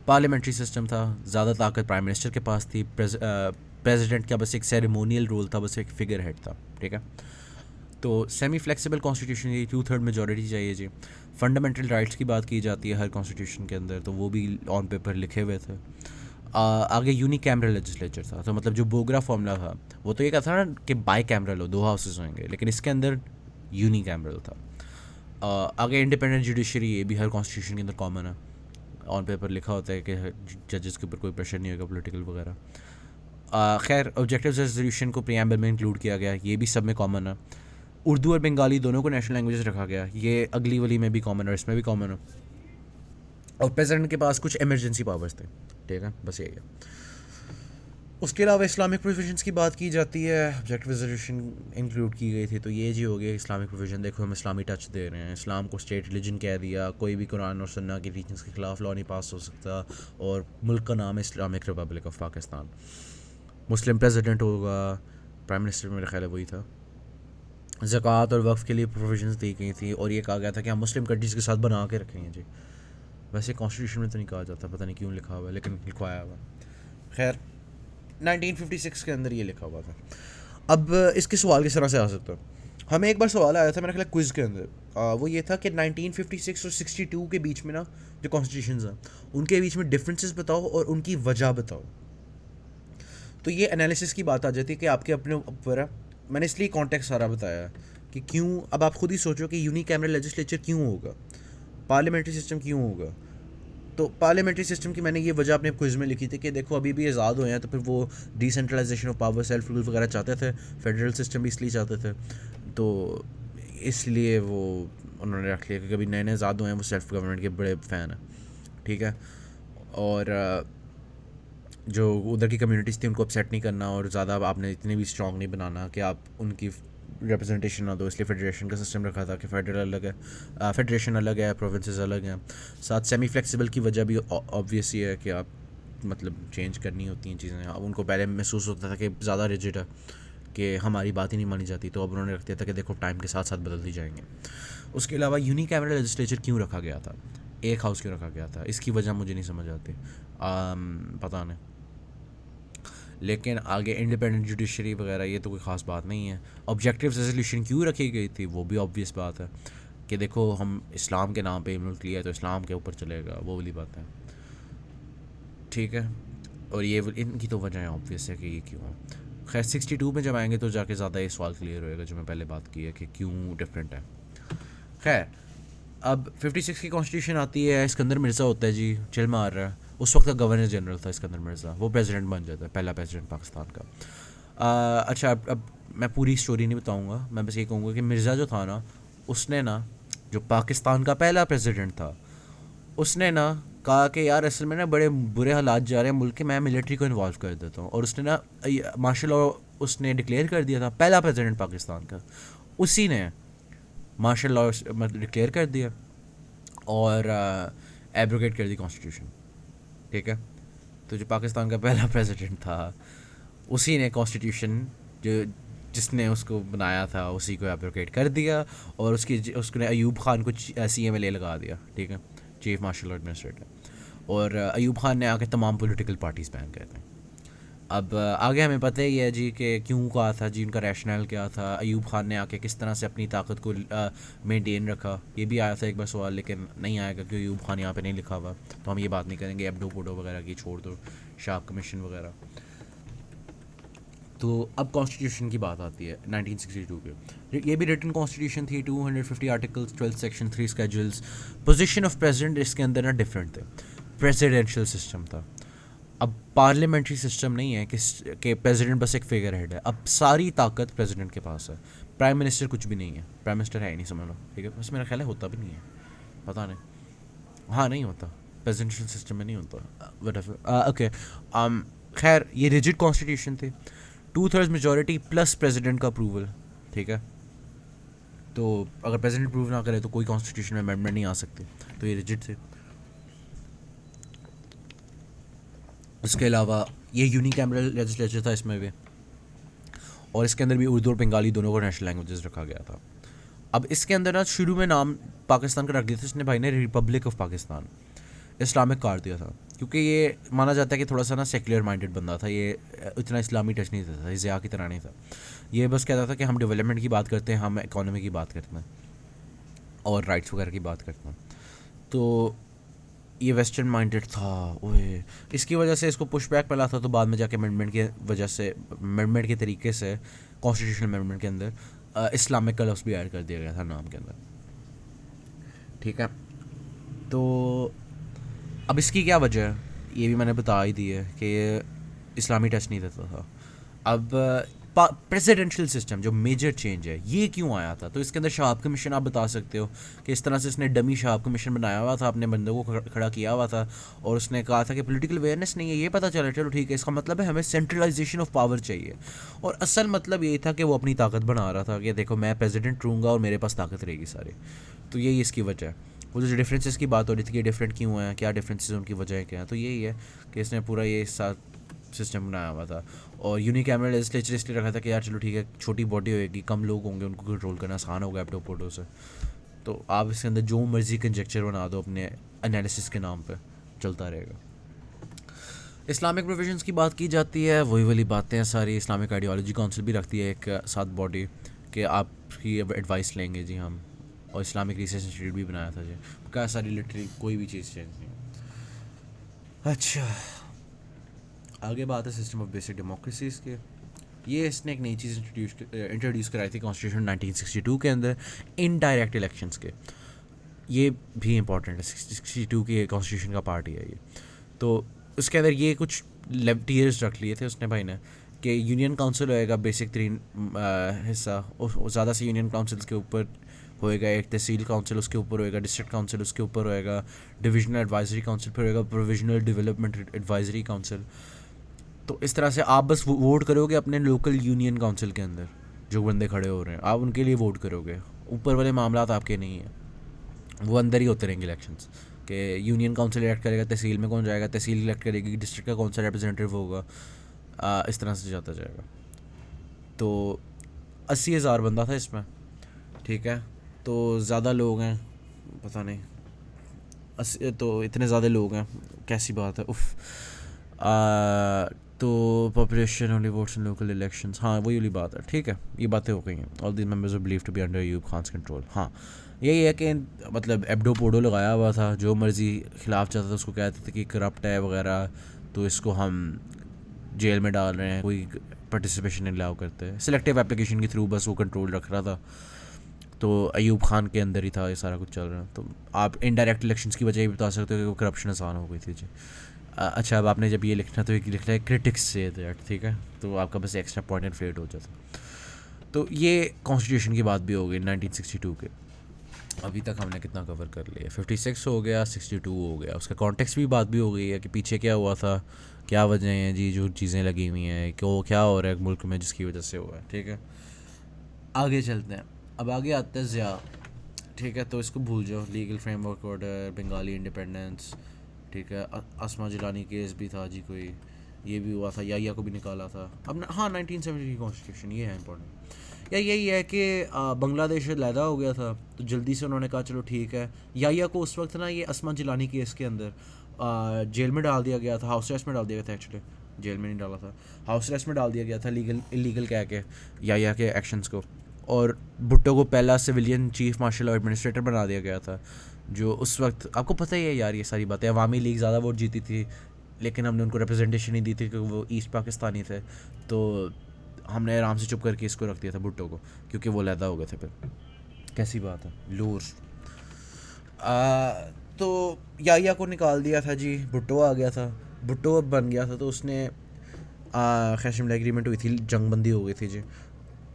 पार्लियामेंट्री सिस्टम था, ज़्यादा ताकत प्राइम मिनिस्टर के पास थी, प्रेसिडेंट का बस एक सेरेमोनियल रोल था, बस एक फिगर हेड था, ठीक है। तो सेमी फ्लेक्सिबल कॉन्स्टिट्यूशन की 2/3 मेजॉरिटी चाहिए जी। फंडामेंटल राइट्स की बात की जाती है हर कॉन्स्टिट्यूशन के अंदर, तो वो भी ऑन पेपर लिखे हुए थे। आगे यूनी कैमरल लेजिस्लेचर था, तो मतलब जो बोगरा फॉर्मूला था वो तो ये कहा था ना कि बाई कैमरल हो, 2 हाउसेस होंगे, लेकिन इसके अंदर यूनी कैमरल था। आगे इंडिपेंडेंट जुडिशरी, ये भी हर कॉन्स्टिट्यूशन के अंदर कॉमन है, ऑन पेपर लिखा होता है कि जजेस के ऊपर कोई प्रेशर नहीं होगा पॉलिटिकल वगैरह। खैर ऑब्जेक्टिव रेजोल्यूशन को प्रियम्बल में इंक्लूड किया गया, ये भी सब में कॉमन है। उर्दू और बंगाली दोनों को नेशनल लैंग्वेजेस रखा गया, ये अगली वाली में भी कॉमन है, इसमें भी कॉमन है। और प्रेसिडेंट के पास कुछ इमरजेंसी पावर्स थे, ठीक है, बस यही है। उसके अलावा इस्लामिक प्रोविजंस की बात की जाती है, ऑब्जेक्टिव रेजोल्यूशन इंक्लूड की गई थी, तो ये जी हो गया इस्लामिक प्रोविजन। देखो हम इस्लामी टच दे रहे हैं, इस्लाम को स्टेट रिलीजन कह दिया, कोई भी कुरान और सुन्ना की टीचिंग्स के खिलाफ लॉ नहीं पास हो सकता, और मुल्क का नाम है Islamic republic of Pakistan. Muslim president होगा, प्राइम मिनिस्टर मेरा ख्याल है वही था। ज़कात और वक्फ़ के लिए प्रोविजंस दी गई थी, और ये कहा गया था कि हम मुस्लिम कंट्रीज़ के साथ बना के रखेंगे जी। वैसे कॉन्स्टिट्यूशन में तो नहीं कहा जाता, पता नहीं क्यों लिखा हुआ है, लेकिन लिखवाया हुआ। खैर 1956 के अंदर ये लिखा हुआ था। अब इसके सवाल किस तरह से आ सकता है, हमें एक बार सवाल आया था मेरा ख्याल क्विज़ के अंदर, वो ये था कि 1956 और 62 के बीच में ना जो कॉन्स्टिट्यूशंस हैं उनके बीच में डिफरेंसेस बताओ और उनकी वजह बताओ। तो ये एनालिसिस की बात आ जाती है कि आपके अपने ऊपर है, मैंने इसलिए कॉन्टेक्स्ट सारा बताया है कि क्यों। अब आप खुद ही सोचो कि यूनिकैमरल लेजिस्लेचर क्यों होगा, पार्लियामेंट्री सिस्टम क्यों होगा। तो पार्लियामेंट्री सिस्टम की मैंने ये वजह अपने क्विज में लिखी थी कि देखो अभी भी आज़ाद हुए हैं, तो फिर वो decentralisation of power, self rule वगैरह चाहते थे, फेडरल सिस्टम भी इसलिए चाहते थे, तो इसलिए वो उन्होंने रख लिया कि कभी नए नए आज़ाद हुए हैं वो सेल्फ गवर्नमेंट के बड़े फ़ैन हैं, ठीक है। और जो उधर की कम्युनिटीज़ थी उनको अपसेट नहीं करना, और ज़्यादा आपने इतने भी स्ट्रॉन्ग नहीं बनाना कि आप उनकी रिप्रेजेंटेशन ना दो, इसलिए फेडरेशन का सिस्टम रखा था कि फेडरल अलग है, फेडरेशन अलग है, प्रोविंसेस अलग हैं। साथ सेमी फ्लेक्सिबल की वजह भी ऑब्वियस ही है कि आप मतलब चेंज करनी होती हैं चीज़ें। अब उनको पहले महसूस होता था कि ज़्यादा रिजिड है, कि हमारी बात ही नहीं मानी जाती, तो अब उन्होंने रख दिया था कि देखो टाइम के साथ साथ बदलती जाएंगे। उसके अलावा यूनिकैमरल लेजिस्लेचर क्यों रखा गया था, एक हाउस क्यों रखा गया था, इसकी वजह मुझे नहीं समझ आती, पता नहीं। लेकिन आगे इंडिपेंडेंट जुडिशरी वगैरह ये तो कोई ख़ास बात नहीं है। ऑब्जेक्टिव रेजोल्यूशन क्यों रखी गई थी, वो भी ऑब्वियस बात है कि देखो हम इस्लाम के नाम पे मुल्क लिया है तो इस्लाम के ऊपर चलेगा, वो वाली बात है, ठीक है। और ये इनकी तो वजह ऑब्वियस है कि ये क्यों है। खैर 62 में जब आएंगे तो जाके ज़्यादा ये सवाल क्लियर होएगा जो मैं पहले बात की है कि क्यों डिफरेंट है। खैर अब 56 की कॉन्स्टिट्यूशन आती है, सिकंदर मिर्ज़ा होता है जी, चिल मार रहा है। उस वक्त का गवर्नर जनरल था सिकंदर मिर्ज़ा, वो प्रेसिडेंट बन जाता है, पहला प्रेसिडेंट पाकिस्तान का। अच्छा अब मैं पूरी स्टोरी नहीं बताऊंगा, मैं बस ये कहूँगा कि मिर्ज़ा जो था ना, उसने ना, जो पाकिस्तान का पहला प्रेसिडेंट था, उसने ना कहा कि यार असल में ना बड़े बुरे हालात जा रहे हैं मुल्क के, मैं मिलिट्री को इन्वॉल्व कर देता हूँ। और उसने ना मार्शल लॉ उसने डिक्लेयर कर दिया था, पहला प्रेसिडेंट पाकिस्तान का, उसी ने मार्शल लॉ मतलब डिक्लेयर कर दिया और एब्रोगेट कर दी कॉन्स्टिट्यूशन, ठीक है। तो जो पाकिस्तान का पहला प्रेसिडेंट था, उसी ने कॉन्स्टिट्यूशन जो जिसने उसको बनाया था उसी को एब्रोगेट कर दिया, और उसने अयूब खान को CMLA लगा दिया, ठीक है, चीफ मार्शल एडमिनिस्ट्रेटर। और अयूब खान ने आके तमाम पॉलिटिकल पार्टीज़ बैन कर दी। अब आगे हमें पता ही है जी कि क्यों कहा था जी, उनका रैशनल क्या था, अयूब खान ने आके किस तरह से अपनी ताकत को मेंटेन रखा, ये भी आया था एक बार सवाल, लेकिन नहीं आएगा क्योंकि अयूब खान यहाँ पे नहीं लिखा हुआ, तो हम ये बात नहीं करेंगे। एबडो पोडो वगैरह की छोड़ दो, शार्प कमीशन वगैरह। तो अब कॉन्स्टिट्यूशन की बात आती है 1962 के, ये भी रिटन कॉन्स्टिट्यूशन थी, 250 articles, 12 section, 3 schedules. Position of president इसके अंदर ना डिफरेंट थे, प्रेसिडेंशियल सिस्टम था। अब पार्लियामेंट्री सिस्टम नहीं है कि प्रेसिडेंट बस एक फिगर हेड है, अब सारी ताकत प्रेसिडेंट के पास है। प्राइम मिनिस्टर कुछ भी नहीं है, प्राइम मिनिस्टर है ही नहीं, समझ लो, ठीक है। बस मेरा ख्याल है होता भी नहीं है, पता नहीं, हाँ नहीं होता, प्रेसिडेंशियल सिस्टम में नहीं होता, व्हाटएवर, ओके। खैर ये रिजिड कॉन्स्टिट्यूशन थी, 2/3 मेजॉरिटी प्लस प्रेसिडेंट का अप्रूवल, ठीक है। तो अगर प्रेसिडेंट अप्रूव ना करे तो कोई कॉन्स्टिट्यूशन में अमेंडमेंट नहीं आ सकती, तो ये रिजिड थे। इसके अलावा ये यूनिकैमरल लेजिस्लेचर था इसमें भी, और इसके अंदर भी उर्दू और बंगाली दोनों को नेशनल लैंग्वेजेस रखा गया था। अब इसके अंदर ना शुरू में नाम पाकिस्तान का रख दिया था इसने भाई ने, रिपब्लिक ऑफ पाकिस्तान, इस्लामिक काट दिया था, क्योंकि ये माना जाता है कि थोड़ा सा ना सेकुलर माइंडेड बंदा था, ये इतना इस्लामी टच नहीं देता था, ज़िया की तरह नहीं था। ये बस कहता था कि हम डेवलपमेंट की बात करते हैं, हम इकोनॉमी की बात करते हैं और राइट्स वगैरह की बात करते हैं। तो ये वेस्टर्न माइंडेड था, ओए इसकी वजह से इसको पुश बैक मिला था। तो बाद में जाके अमेंडमेंट की वजह से, अमेंडमेंट के तरीके से कॉन्स्टिट्यूशनल अमेंडमेंट के अंदर इस्लामिक का लफ्ज़ भी ऐड कर दिया गया था नाम के अंदर, ठीक है। तो अब इसकी क्या वजह है, ये भी मैंने बता ही दी है कि ये इस्लामी टच नहीं देता था। अब प्रेसिडेंशियल सिस्टम जो मेजर चेंज है ये क्यों आया था, तो इसके अंदर शहाब कमीशन आप बता सकते हो कि इस तरह से इसने डमी शहाब कमीशन बनाया हुआ था, अपने बंदों को खड़ा किया हुआ था, और उसने कहा था कि पॉलिटिकल अवेयरनेस नहीं है, ये पता चला, चलो ठीक है, इसका मतलब है हमें सेंट्रलाइजेशन ऑफ पावर चाहिए। और असल मतलब यही था कि वो अपनी ताकत बना रहा था कि देखो मैं प्रेसिडेंट रहूँगा और मेरे पास ताकत रहेगी सारी। तो यही इसकी वजह है। वो जो डिफरेंसेस की बात हो रही थी कि डिफरेंट क्यों हैं, क्या डिफरेंसेस उनकी वजह क्या है, तो यही है कि इसने पूरा ये साथ सिस्टम बनाया हुआ था। और यूनिकैमरल लेजिस्लेचर इसलिए रखा था कि यार चलो ठीक है, छोटी बॉडी होएगी, कम लोग होंगे, उनको कंट्रोल करना आसान होगा एप्टो पोटो से, तो आप इसके अंदर जो मर्जी कंजेक्चर बना दो अपने एनालिसिस के नाम पे, चलता रहेगा। इस्लामिक प्रोविजंस की बात की जाती है, वही वाली बातें हैं सारी। इस्लामिक आइडियोलॉजी काउंसिल भी रखती है एक साथ बॉडी कि आपकी एडवाइस लेंगे जी हम, और इस्लामिक रिसर्च इंस्टीट्यूट भी बनाया था जी, क्या सारी लिटरली कोई भी चीज़ चेंज नहीं। अच्छा आगे बात है सिस्टम ऑफ बेसिक डेमोक्रेसीज़ के। ये इसने एक नई चीज़ इंट्रोड्यूस कराई थी कॉन्स्टिट्यूशन 1962 के अंदर, इनडायरेक्ट इलेक्शंस के। ये भी इंपॉर्टेंट है, 62 की कॉन्स्टिट्यूशन का पार्ट ही है ये। तो उसके अंदर ये कुछ टियर्स रख लिए थे उसने भाई ने कि यूनियन काउंसिल होएगा बेसिक 3 हिस्सा, ज़्यादा से यूनियन काउंसिल्स के ऊपर होएगा, एक तहसील काउंसिल उसके ऊपर होएगा, डिस्ट्रिक्ट काउंसिल उसके ऊपर होएगा, डिविजनल एडवाइजरी काउंसिल फिर होएगा प्रोविजनल डेवलपमेंट एडवाइजरी काउंसिल। तो इस तरह से आप बस वोट करोगे अपने लोकल यूनियन काउंसिल के अंदर, जो बंदे खड़े हो रहे हैं आप उनके लिए वोट करोगे, ऊपर वाले मामला आपके नहीं हैं, वो अंदर ही होते रहेंगे इलेक्शंस कि यूनियन काउंसिल इलेक्ट करेगा, तहसील में कौन जाएगा, तहसील इलेक्ट करेगी, डिस्ट्रिक्ट का कौन सा रिप्रेजेंटेटिव होगा, इस तरह से जाता जाएगा। तो 80,000 बंदा था इसमें, ठीक है। तो ज़्यादा लोग हैं, पता नहीं तो इतने ज़्यादा लोग हैं, कैसी बात है, उफ़। तो population only votes in local elections, हाँ वही वाली बात है, ठीक है। ये बातें हो गई हैं। All these members are believe to be under Ayub Khan's control. हाँ यही है कि मतलब एबडो पोडो लगाया हुआ था, जो मर्ज़ी खिलाफ चाहता था उसको कहते थे कि करप्ट है वगैरह, तो इसको हम जेल में डाल रहे हैं, कोई पार्टिसिपेशन नहीं अलाउ करते। सिलेक्टिव एप्लीकेशन के थ्रू बस वो कंट्रोल रख रहा था। तो अयूब खान के अंदर ही था ये सारा कुछ चल रहा है। तो आप इनडायरेक्ट इलेक्शंस की वजह भी बता सकते हो कि वो करप्शन आसान हो गई थी जी। अच्छा, अब आपने जब ये लिखना तो एक लिखना है क्रिटिक्स से दैट, ठीक है, तो आपका बस एक्स्ट्रा पॉइंट इन्फ्लेट हो जाता। तो ये कॉन्स्टिट्यूशन की बात भी हो गई 1962 के। अभी तक हमने कितना कवर कर लिया, 56 हो गया, 62 हो गया, उसका कॉन्टेक्स्ट भी बात भी हो गई है कि पीछे क्या हुआ था, क्या वजह हैं जी जो चीज़ें लगी हुई हैं, कि वो क्या हो रहा है मुल्क में जिसकी वजह से हुआ है, ठीक है। आगे चलते हैं, अब आगे आते हैं ज़िया, ठीक है। तो इसको भूल जाओ, legal framework order, Bengali independence, ठीक है। असमा जिलानी केस भी था जी कोई, ये भी हुआ था, या को भी निकाला था। अब हाँ 1970 की कॉन्स्टिट्यूशन, ये है इंपॉर्टेंट। या यही है कि बांग्लादेश लैदा हो गया था, तो जल्दी से उन्होंने कहा चलो ठीक है। या को उस वक्त ना ये असमा जिलानी केस के अंदर जेल में डाल दिया गया था, हाउस अरेस्ट में डाल दिया गया था। एक्चुअली जेल में नहीं डाला था, हाउस अरेस्ट में डाल दिया गया था इलीगल कह के या के एक्शंस को। और भुट्टो को पहला सिविलियन चीफ मार्शल और एडमिनिस्ट्रेटर बना दिया गया था, जो उस वक्त आपको पता ही है यार, ये सारी बातें। अवामी लीग ज़्यादा वोट जीती थी, लेकिन हमने उनको रिप्रेजेंटेशन नहीं दी थी क्योंकि वो ईस्ट पाकिस्तानी थे। तो हमने आराम से चुप करके इसको रख दिया था भुट्टो को, क्योंकि वो लैदा हो गए थे फिर। कैसी बात है लूर। तो या को निकाल दिया था जी, भुट्टो आ गया था, भुट्टो बन गया था। तो उसने खैर शिमला एग्रीमेंट हुई थी, जंगबंदी हो गई थी जी।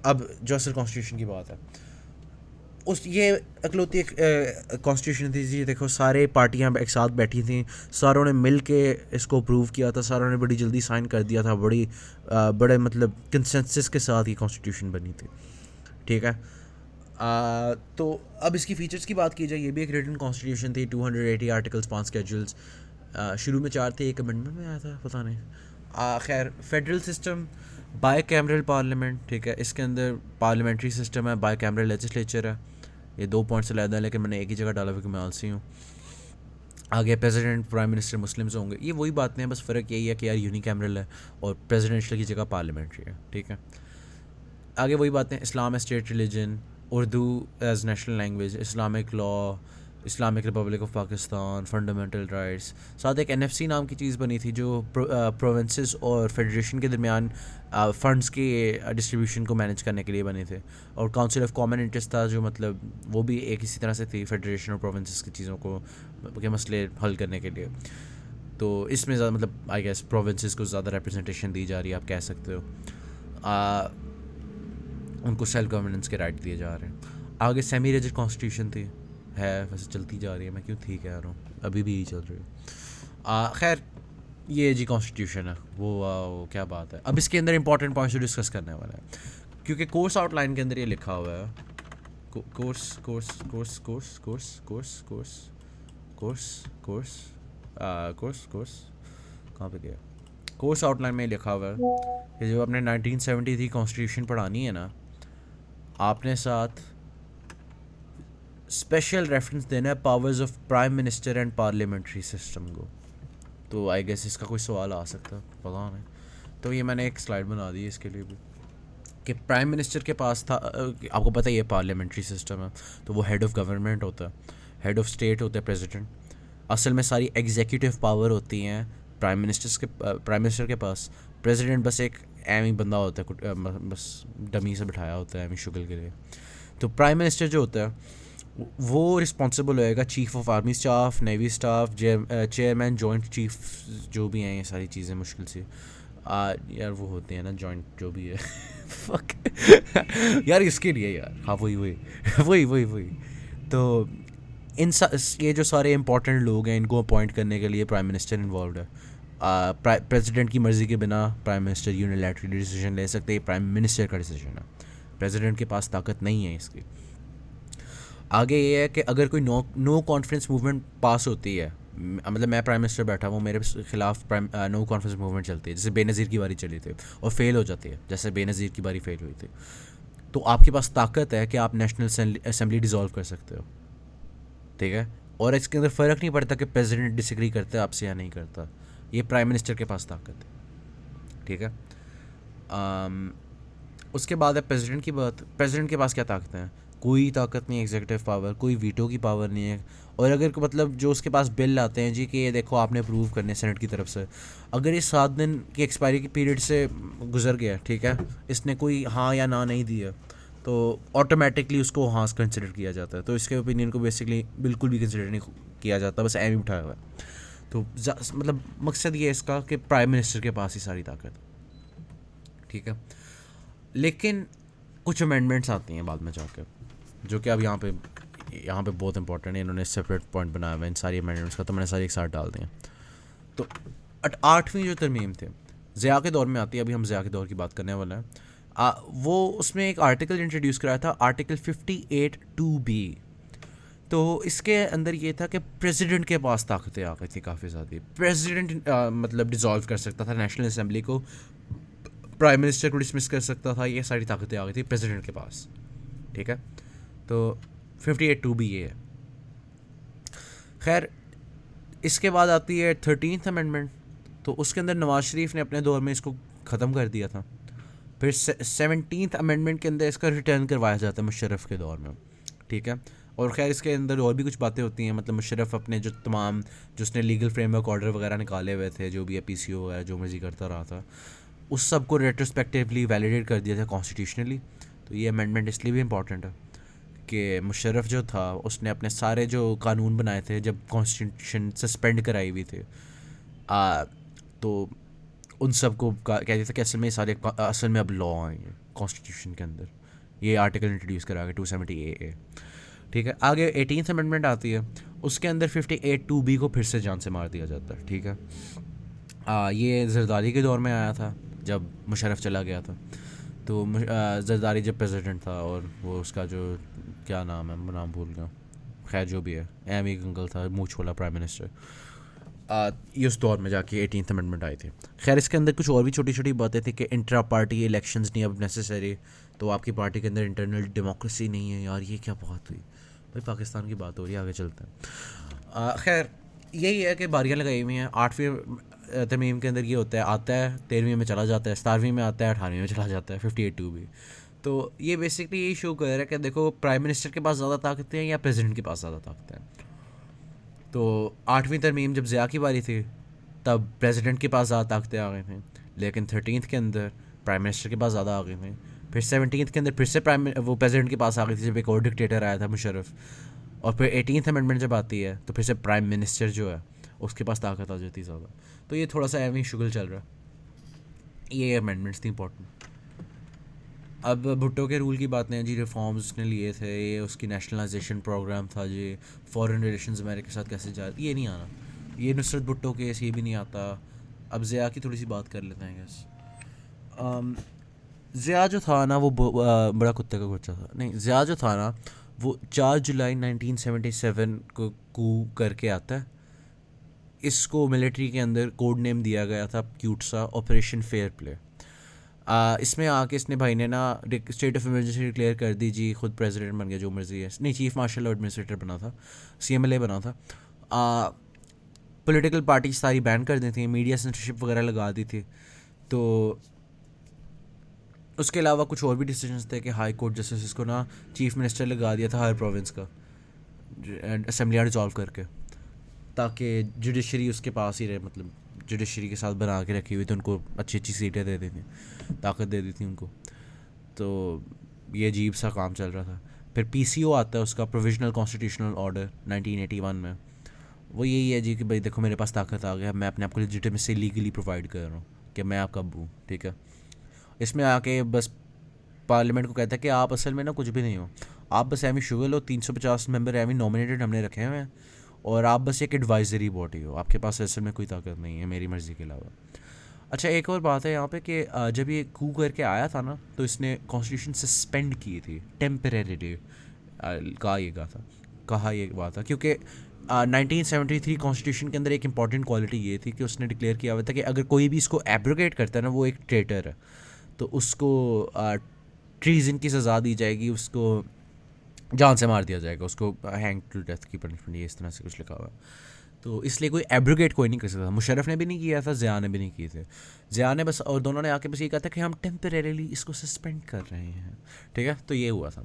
अब जो असल कॉन्स्टिट्यूशन की बात है, उस ये अकलौती एक कॉन्स्टिट्यूशन थी जी। देखो सारे पार्टियां एक साथ बैठी थी, सारों ने मिल के इसको अप्रूव किया था, सारों ने बड़ी जल्दी साइन कर दिया था, बड़े मतलब कंसेंसस के साथ ही कॉन्स्टिट्यूशन बनी थी, ठीक है। तो अब इसकी फ़ीचर्स की बात की जाए, ये भी एक रिटन कॉन्स्टिट्यूशन थी, 280 आर्टिकल्स, 5 स्केड्यूल्स। शुरू में 4 थे, एक अमेंडमेंट में आया था, पता नहीं। खैर federal system, bicameral parliament, ठीक है। इसके अंदर पार्लियामेंट्री सिस्टम है, बाय कैमरल लेजिस्लेचर है। ये 2 पॉइंट से लहदा है, लेकिन मैंने एक ही जगह डाला क्योंकि मैं आलसी हूँ। आगे प्रेसिडेंट प्राइम मिनिस्टर मुस्लिम्स होंगे, ये वही बातें हैं, बस फ़र्क यही है कि यार यूनिकैमरल है और प्रेसिडेंशियल की जगह पार्लियामेंट्री है, ठीक है। आगे वही बातें, Islam as state religion, Urdu as national language, Islamic law, Islamic republic of Pakistan, fundamental rights. साथ एक NFC नाम की चीज़ बनी थी जो प्रोविंसेस और फेडरेशन के दरमियान फ़ंड्स के डिस्ट्रीब्यूशन को मैनेज करने के लिए बने थे। और काउंसिल ऑफ कॉमन इंटरेस्ट था, जो मतलब वो भी एक इसी तरह से थी, फेडरेशन और प्रोविंसेस की चीज़ों को के मसले हल करने के लिए। तो इसमें ज़्यादा मतलब आई गेस प्रोविंसेस को ज़्यादा रिप्रेजेंटेशन दी जा रही है, आप कह सकते हो। उनको सेल्फ गवर्नेंस के राइट दिए जा रहे हैं। आगे सेमी रिजिड कॉन्स्टिट्यूशन थी, है वैसे चलती जा रही है, मैं क्यों ठीक कह रहा हूँ, अभी भी चल रही है। खैर ये जी कॉन्स्टिट्यूशन है वो क्या बात है। अब इसके अंदर इंपॉर्टेंट पॉइंट्स डिस्कस करने वाला है, क्योंकि कोर्स आउटलाइन के अंदर ये लिखा हुआ है, course course course course course course course course course course course कहाँ पे गया, कोर्स आउटलाइन में लिखा हुआ है कि जब आपने 1973 कॉन्स्टिट्यूशन पढ़ानी है ना, आपने साथ स्पेशल रेफरेंस देना है powers of prime minister and parliamentary system को। तो आई गेस इसका कोई सवाल आ सकता है, पता नहीं। तो ये मैंने एक स्लाइड बना दी है इसके लिए भी, कि प्राइम मिनिस्टर के पास था, आपको पता है ये पार्लियामेंट्री सिस्टम है, तो वो हेड ऑफ गवर्नमेंट होता है, हेड ऑफ स्टेट होता है प्रेसिडेंट। असल में सारी एग्जीक्यूटिव पावर होती हैं प्राइम मिनिस्टर के पास। प्रेसिडेंट बस एक एम ही बंदा होता है, बस डमी से बिठाया होता है एम शुगल के लिए। तो प्राइम मिनिस्टर जो होता है वो रिस्पॉन्सिबल होएगा chief of army staff, navy staff, chairman, joint chief, जो भी हैं ये सारी चीज़ें मुश्किल से यार वो होते हैं ना जॉइंट जो भी है फक यार इसके लिए यार, हाँ वही। तो ये जो सारे इंपॉर्टेंट लोग हैं, इनको अपॉइंट करने के लिए प्राइम मिनिस्टर इन्वॉल्व है। प्रेसिडेंट की मर्ज़ी के बिना प्राइम मिनिस्टर यूनिलैटरली डिसीजन ले सकते हैं, प्राइम मिनिस्टर का डिसीजन है, प्रेसिडेंट के पास ताकत नहीं है इसकी। आगे ये है कि अगर कोई नो कॉन्फिडेंस मूवमेंट पास होती है, मतलब मैं प्राइम मिनिस्टर बैठा हूँ, मेरे खिलाफ नो कॉन्फिडेंस मूवमेंट चलती है, जैसे बेनज़ीर की बारी चली थी और फेल हो जाती है, जैसे बेनज़ीर की बारी फेल हुई थी, तो आपके पास ताकत है कि आप नेशनल असेंबली डिज़ोल्व कर सकते हो, ठीक है। और इसके अंदर फ़र्क नहीं पड़ता कि प्रेसिडेंट डिसएग्री करता है आपसे या नहीं करता, ये प्राइम मिनिस्टर के पास ताकत है, ठीक है। उसके बाद है प्रेसिडेंट की बात। प्रेसिडेंट के पास क्या ताकत है? कोई ताकत नहीं है, एग्जीक्यूटिव पावर, कोई वीटो की पावर नहीं है। और अगर मतलब जो उसके पास बिल आते हैं जी कि ये देखो आपने अप्रूव करने सेनेट की तरफ से, अगर ये 7 दिन की एक्सपायरी की पीरियड से गुजर गया, ठीक है, इसने कोई हाँ या ना नहीं दिया, तो ऑटोमेटिकली उसको हाँ कंसिडर किया जाता है। तो इसके ओपिनियन को बेसिकली बिल्कुल भी कंसिडर नहीं किया जाता, बस एम ही उठाया हुआ है। तो मतलब मकसद ये है इसका कि प्राइम मिनिस्टर के पास ही सारी ताकत, ठीक है। लेकिन कुछ अमेंडमेंट्स आती हैं बाद में जाकर, जो कि अब यहाँ पे बहुत इंपॉर्टेंट है। इन्होंने सेपरेट पॉइंट बनाया हुआ है इन सारी अमेंडमेंट्स का, तो मैंने सारी एक साथ डाल दिए। तो 8वीं जो तरमीम थे ज़िया के दौर में आती है, अभी हम ज़िया के दौर की बात करने वाले हैं। वो उसमें एक आर्टिकल इंट्रोड्यूस कराया था, आर्टिकल 58(2)B। तो इसके अंदर ये था कि प्रेसिडेंट के पास ताकतें आ गई थी काफ़ी ज़्यादा। प्रेसिडेंट मतलब डिज़ोल्व कर सकता था नेशनल असेंबली को, प्राइम मिनिस्टर को डिसमिस कर सकता था, ये सारी ताकतें आ गई थी प्रेसिडेंट के पास, ठीक है। तो 58(2)B ये है। खैर, इसके बाद आती है 13th अमेंडमेंट। तो उसके अंदर नवाज शरीफ ने अपने दौर में इसको ख़त्म कर दिया था। फिर 17th अमेंडमेंट के अंदर इसका रिटर्न करवाया जाता है मुशर्रफ के दौर में, ठीक है। और खैर इसके अंदर और भी कुछ बातें होती हैं, मतलब मुशर्रफ अपने जो तमाम जो उसने लीगल फ्रेमवर्क ऑर्डर वगैरह निकाले हुए थे, जो भी है PCO वगैरह जो मर्जी करता रहा था, उस सब को रेट्रोस्पेक्टिवली वैलिडेट कर दिया था कॉन्स्टिट्यूशनली। तो ये अमेंडमेंट इसलिए भी इम्पॉर्टेंट है कि मुशर्रफ जो था उसने अपने सारे जो कानून बनाए थे जब कॉन्स्टिट्यूशन सस्पेंड कराई हुई थे, तो उन सब को कहते थे कि असल में सारे असल में अब लॉ आएंगे कॉन्स्टिट्यूशन के अंदर। ये आर्टिकल इंट्रोड्यूस करा के 270A, ठीक है। आगे 18th अमेंडमेंट आती है, उसके अंदर 58(2)B को फिर से जान से मार दिया जाता है, ठीक है। ये जरदारी के दौर में आया था जब मुशर्रफ चला गया था। तो जरदारी जब प्रेसिडेंट था, और वो उसका जो क्या नाम है, नाम भूल गया, खैर जो भी है, एम ई गंगल था, मुँह छोला प्राइम मिनिस्टर। ये उस दौर में जाके 18th अमेंडमेंट आई थी। खैर इसके अंदर कुछ और भी छोटी छोटी बातें थी कि इंट्रा पार्टी इलेक्शंस नहीं अब नेसेसरी, तो आपकी पार्टी के अंदर इंटरनल डेमोक्रेसी नहीं है। यार ये क्या बात हुई भाई, पाकिस्तान की बात हो रही है, आगे चलते हैं। खैर यही है कि बारियाँ लगाई हुई हैं। 8वीं तरमीम के अंदर ये होता है, आता है 13वीं में चला जाता है, 17वीं में आता है, 18वीं में चला जाता है 58(2)B। तो ये बेसिकली यही शो कर रहा है कि देखो प्राइम मिनिस्टर के पास ज़्यादा ताकतें हैं या प्रेसिडेंट के पास ज़्यादा ताकतें हैं। तो 8वीं तरमीम जब ज़िया की बारी थी तब प्रेसिडेंट के पास ज़्यादा ताकतें आ गई थी, लेकिन 13th के अंदर प्राइम मिनिस्टर के पास ज़्यादा आ गई थी। फिर 17th के अंदर फिर से वो प्रेसिडेंट के पास आ गई थी जब एक और डिक्टेटर आया था मुशर्रफ। और फिर 18th अमेंडमेंट जब आती है तो फिर से प्राइम मिनिस्टर जो है उसके पास ताकत आ जाती है ज़्यादा। तो ये थोड़ा सा एवं ही शुगल चल रहा है। ये अमेंडमेंट्स थी इंपॉर्टेंट। अब भुट्टो के रूल की बातें हैं जी, रिफॉर्म्स उसने लिए थे, ये उसकी नेशनलाइजेशन प्रोग्राम था जी, फॉरेन रिलेशंस अमेरिका के साथ कैसे जा, ये नहीं आना, ये नुसरत भुट्टो केस ये भी नहीं आता। अब ज़िया की थोड़ी सी बात कर लेते हैं गैस। ज़िया जो था ना वो बड़ा कुत्ते का बच्चा था, नहीं, ज़िया जो था ना वो 4 जुलाई 1977 को कू करके आता है। इसको मिलिट्री के अंदर कोड नेम दिया गया था क्यूट सा, ऑपरेशन फेयर प्ले। इसमें आके इसने भाई ने ना स्टेट ऑफ इमरजेंसी डिक्लेयर कर दी जी, खुद प्रेसिडेंट बन गया, जो मर्जी है, नहीं चीफ मार्शल एडमिनिस्ट्रेटर बना था, CMLA बना था। पॉलिटिकल पार्टी सारी बैन कर दी थी, मीडिया सेंसरशिप वगैरह लगा दी थी। तो उसके अलावा कुछ और भी डिसीजंस थे कि हाई कोर्ट जस्टिस को ना चीफ मिनिस्टर लगा दिया था हर प्रोविंस का, असेंबलियाँ डिसॉल्व करके, ताकि जुडिशरी उसके पास ही रहे, मतलब जुडिशरी के साथ बना के रखी हुई थी, उनको अच्छी अच्छी सीटें दे दी थी, ताकत दे दी थी उनको। तो ये अजीब सा काम चल रहा था। फिर PCO आता है उसका, प्रोविजनल कॉन्स्टिट्यूशनल ऑर्डर 1981 में। वो यही है जी कि भाई देखो मेरे पास ताकत आ गया, मैं अपने आप को लेजिटिमेसी लीगली प्रोवाइड कर रहा हूँ कि मैं आपका अब्बू, ठीक है। इसमें आके बस पार्लियामेंट को कहता है कि आप असल में ना कुछ भी नहीं हो, आप बस एमी शुगल हो, 350 मेंबर एमी नॉमिनेटेड हमने रखे हुए हैं, और आप बस एक एडवाइजरी बॉडी हो, आपके पास असल में कोई ताकत नहीं है मेरी मर्ज़ी के अलावा। अच्छा एक और बात है यहाँ पे कि जब ये कू करके आया था ना तो इसने कॉन्स्टिट्यूशन सस्पेंड की थी टेम्परेरीली, कहा ये हुआ था क्योंकि 1973 कॉन्स्टिट्यूशन के अंदर एक इंपॉर्टेंट क्वालिटी ये थी कि उसने डिक्लेयर किया हुआ था कि अगर कोई भी इसको एब्रोगेट करता है ना वो एक ट्रेटर है, तो उसको ट्रीजन की सज़ा दी जाएगी, उसको जान से मार दिया जाएगा, उसको हैंग टू डेथ की पनिशमेंट, ये इस तरह से कुछ लिखा हुआ है। तो इसलिए कोई एब्रोगेट कोई नहीं कर सकता। मुशर्रफ ने भी नहीं किया था, ज़िया ने भी नहीं किए थे। ज़िया ने बस, और दोनों ने आके बस ये कहा था कि हम टेम्परेरीली इसको सस्पेंड कर रहे हैं, ठीक है। तो ये हुआ था।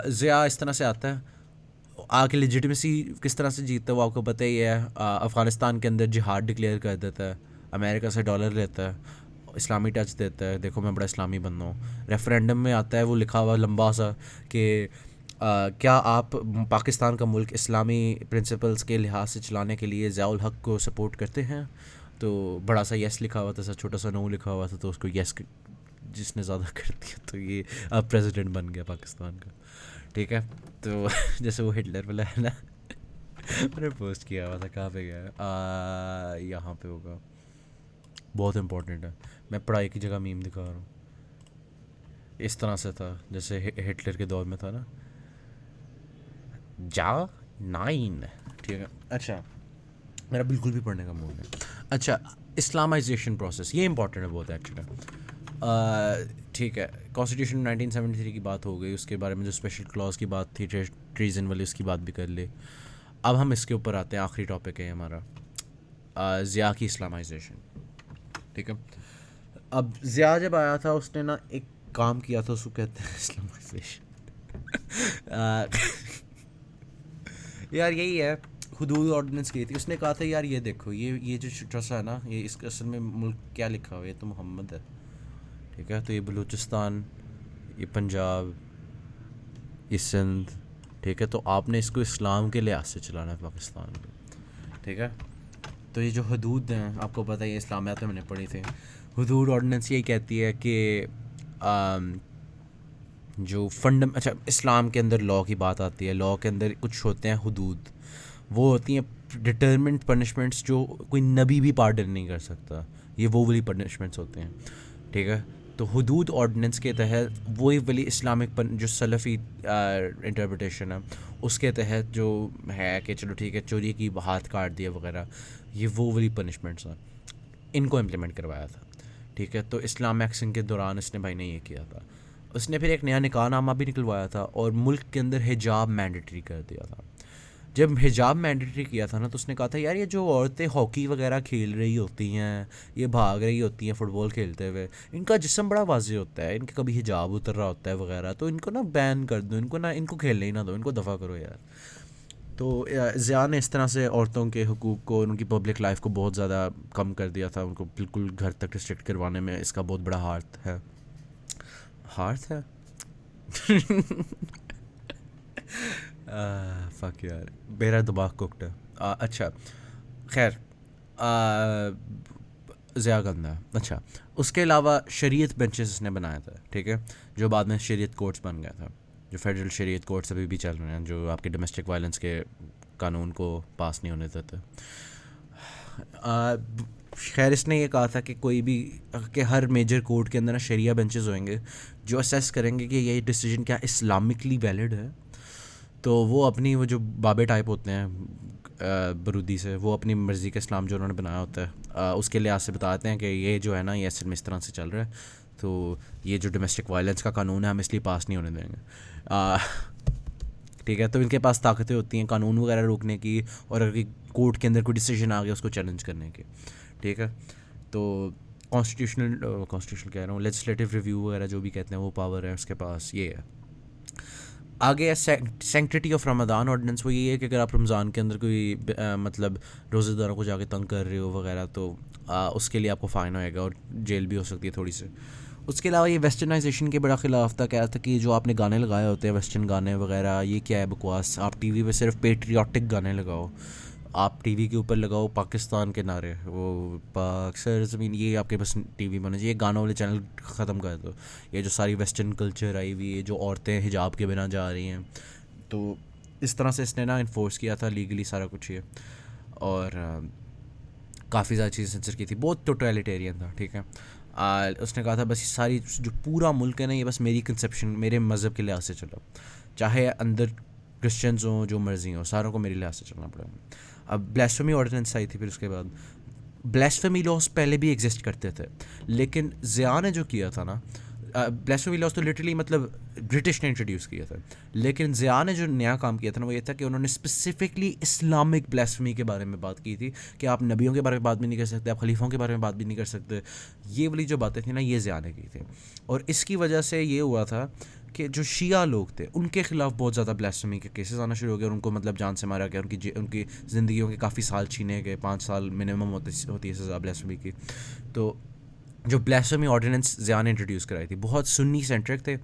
ज़िया इस तरह से आता है, आके लेजिटिमेसी किस तरह से जीतता है वो आपको पता ही है। अफ़गानिस्तान के अंदर जिहाद डिक्लेयर कर देता है, अमेरिका से डॉलर लेता है, इस्लामी टच देता है, देखो मैं बड़ा इस्लामी बंदा हूँ। रेफरेंडम में आता है वो लिखा हुआ लंबा सा कि क्या आप पाकिस्तान का मुल्क इस्लामी प्रिंसिपल्स के लिहाज से चलाने के लिए ज़ियाउल हक़ को सपोर्ट करते हैं? तो बड़ा सा येस लिखा हुआ था, छोटा सा नो लिखा हुआ था, तो उसको येस जिसने ज़्यादा कर दिया तो ये अब प्रेसिडेंट बन गया पाकिस्तान का, ठीक है। तो जैसे वो हिटलर वाला है ना, मैंने पोस्ट किया हुआ था, कहाँ पे गया, यहाँ पे होगा, बहुत इंपॉर्टेंट है। मैं पढ़ाई की जगह मीम दिखा रहा हूँ। इस तरह से था जैसे हिटलर के दौर में था ना, जा 9, ठीक है। अच्छा, मेरा बिल्कुल भी पढ़ने का मूड नहीं। अच्छा, इस्लामाइजेशन प्रोसेस, ये इंपॉर्टेंट है बहुत एक्चुअली, ठीक है। कॉन्स्टिट्यूशन 1973 की बात हो गई, उसके बारे में जो स्पेशल क्लॉज की बात थी ट्रीजन वाली, उसकी बात भी कर ली। अब हम इसके ऊपर आते हैं, आखिरी टॉपिक है हमारा, ज़िया की इस्लामाइजेशन, ठीक है। अब ज़िया जब आया था उसने ना एक काम किया था, उसको कहते हैं इस्लामाइजेशन। यार यही है, हुदूद ऑर्डिनेंस की थी। उसने कहा था यार ये देखो, ये जो छोटा सा है ना, ये इसका असल में मुल्क क्या लिखा हुआ है, ये तो मोहम्मद है, ठीक है। तो ये बलूचिस्तान, ये पंजाब, ये सिंध, ठीक है। तो आपने इसको इस्लाम के लिहाज से चलाना है पाकिस्तान को, ठीक है। तो ये जो हदूद हैं आपको पता है, ये इस्लामियात में मैंने पढ़ी थी। हुदूद ऑर्डिनेंस यही कहती है कि जो अच्छा, इस्लाम के अंदर लॉ की बात आती है, लॉ के अंदर कुछ होते हैं हुदूद, वो होती हैं डिटर्मिनेंट पनिशमेंट्स जो कोई नबी भी पार्डन नहीं कर सकता, ये वो वाली पनिशमेंट्स होते हैं, ठीक है। तो हुदूद ऑर्डिनेंस के तहत वही वाली इस्लामिक जो सलफ़ी इंटरप्रिटेशन है उसके तहत जो है कि चलो ठीक है, चोरी की हाथ काट दिया वगैरह, ये वो वाली पनिशमेंट्स हैं, इनको इम्प्लीमेंट करवाया था, ठीक है। तो इस्लाम एक्शन के दौरान इसने भाई ने ये किया था। उसने फिर एक नया निकाहनामा भी निकलवाया था और मुल्क के अंदर हिजाब मैंडेटरी कर दिया था। जब हिजाब मैंडेटरी किया था ना, तो उसने कहा था यार ये जो औरतें हॉकी वगैरह खेल रही होती हैं, ये भाग रही होती हैं फुटबॉल खेलते हुए, इनका जिस्म बड़ा वाज़ेह होता है, इनके कभी हिजाब उतर रहा होता है वगैरह, तो इनको ना बैन कर दो, इनको खेलने ही ना दो, इनको दफ़ा करो यार। तो ज़िया ने इस तरह से औरतों के हुकूक़ को, उनकी पब्लिक लाइफ को बहुत ज़्यादा कम कर दिया था, उनको बिल्कुल घर तक रिस्ट्रिक्ट करवाने में इसका बहुत बड़ा हाथ है। फक यार, मेरा दिमाग कुकड है। अच्छा, खैर, ज़िया गंदा है। अच्छा, उसके अलावा शरीयत बेंचेस इसने बनाया था, ठीक है, जो बाद में शरीयत कोर्ट्स बन गया था, जो फेडरल शरीयत कोर्ट्स अभी भी चल रहे हैं, जो आपके डोमेस्टिक वायलेंस के कानून को पास नहीं होने देते। खैर, इसने ये कहा था कि कोई भी, कि हर मेजर कोर्ट के अंदर ना शरिया बेंचेस होंगे जो असेस करेंगे कि ये डिसीजन क्या इस्लामिकली वैलिड है। तो वो अपनी, वो जो बाबे टाइप होते हैं बरूदी से, वो अपनी मर्ज़ी का इस्लाम जो उन्होंने बनाया होता है उसके लिहाज से बताते हैं कि ये जो है ना, ये असल में इस तरह से चल रहा है, तो ये जो डोमेस्टिक वायलेंस का कानून है हम इसलिए पास नहीं होने देंगे, ठीक है। तो इनके पास ताकतें होती हैं कानून वगैरह रोकने की, और अगर कोर्ट के अंदर कोई डिसीजन आ गया उसको चैलेंज करने की, ठीक है। तो कॉन्स्टिट्यूशनल कह रहा हूँ, लेजिस्लेटिव रिव्यू वगैरह जो भी कहते हैं वो पावर है उसके पास, ये है। आगे है सैंक्टिटी ऑफ रमज़ान ऑर्डिनेंस। वो ये है कि अगर आप रमज़ान के अंदर कोई मतलब रोज़ेदारों को जाके तंग कर रहे हो वगैरह, तो उसके लिए आपको फ़ाइन होएगा और जेल भी हो सकती है थोड़ी सी। उसके अलावा ये वेस्टर्नाइजेशन के बड़ा खिलाफ था, कह रहा था कि जो आपने गाने लगाए होते हैं वेस्टर्न गाने वगैरह, ये क्या है बकवास, आप टीवी पे सिर्फ पेट्रियाटिक गाने लगाओ, आप टीवी के ऊपर लगाओ पाकिस्तान के नारे, वो पाक सर ज़मीन, ये आपके बस टीवी बने चाहिए, गानों वाले चैनल ख़त्म कर दो। ये जो सारी वेस्टर्न कल्चर आई हुई है, जो औरतें हिजाब के बिना जा रही हैं, तो इस तरह से इसने ना इन्फोर्स किया था लीगली सारा कुछ ये, और काफ़ी ज़्यादा चीज़ें सेंसर की थी, बहुत टोटलिटेरियन था, ठीक है। उसने कहा था बस ये सारी जो पूरा मुल्क है ना, ये बस मेरी कंसेप्शन, मेरे मज़हब के लिहाज से चलो, चाहे अंदर क्रिश्चियंस हों, जो मर्जी हो, सारों को मेरे लिहाज से चलना पड़ेगा। अब ब्लास्फेमी ऑर्डिनेंस आई थी, फिर उसके बाद ब्लास्फेमी लॉज पहले भी एग्जिस्ट करते थे, लेकिन ज़िया ने जो किया था ना, ब्लास्फेमी लॉज तो लिटरली मतलब ब्रिटिश ने इंट्रोड्यूस किया था, लेकिन ज़िया ने जो नया काम किया था ना, वो ये था कि उन्होंने स्पेसिफिकली इस्लामिक ब्लास्फेमी के बारे में बात की थी कि आप नबियों के बारे में बात भी नहीं कर सकते, आप खलीफों के बारे में बात भी नहीं कर सकते। ये वाली जो बातें थी ना, ये ज़िया ने की थी, और इसकी वजह से ये हुआ था कि जो शिया लोग थे उनके खिलाफ बहुत ज़्यादा ब्लास्फेमी के केसेस आना शुरू हो गए, और उनको मतलब जान से मारा गया, उनकी ज़िंदगियों के काफ़ी साल छीने गए, 5 साल मिनिमम होती है सज़ा ब्लास्फेमी की। तो जो ब्लास्फेमी ऑर्डिनेंस ज़िया ने इंट्रोड्यूस कराई थी, बहुत सुन्नी सेंट्रिक थे,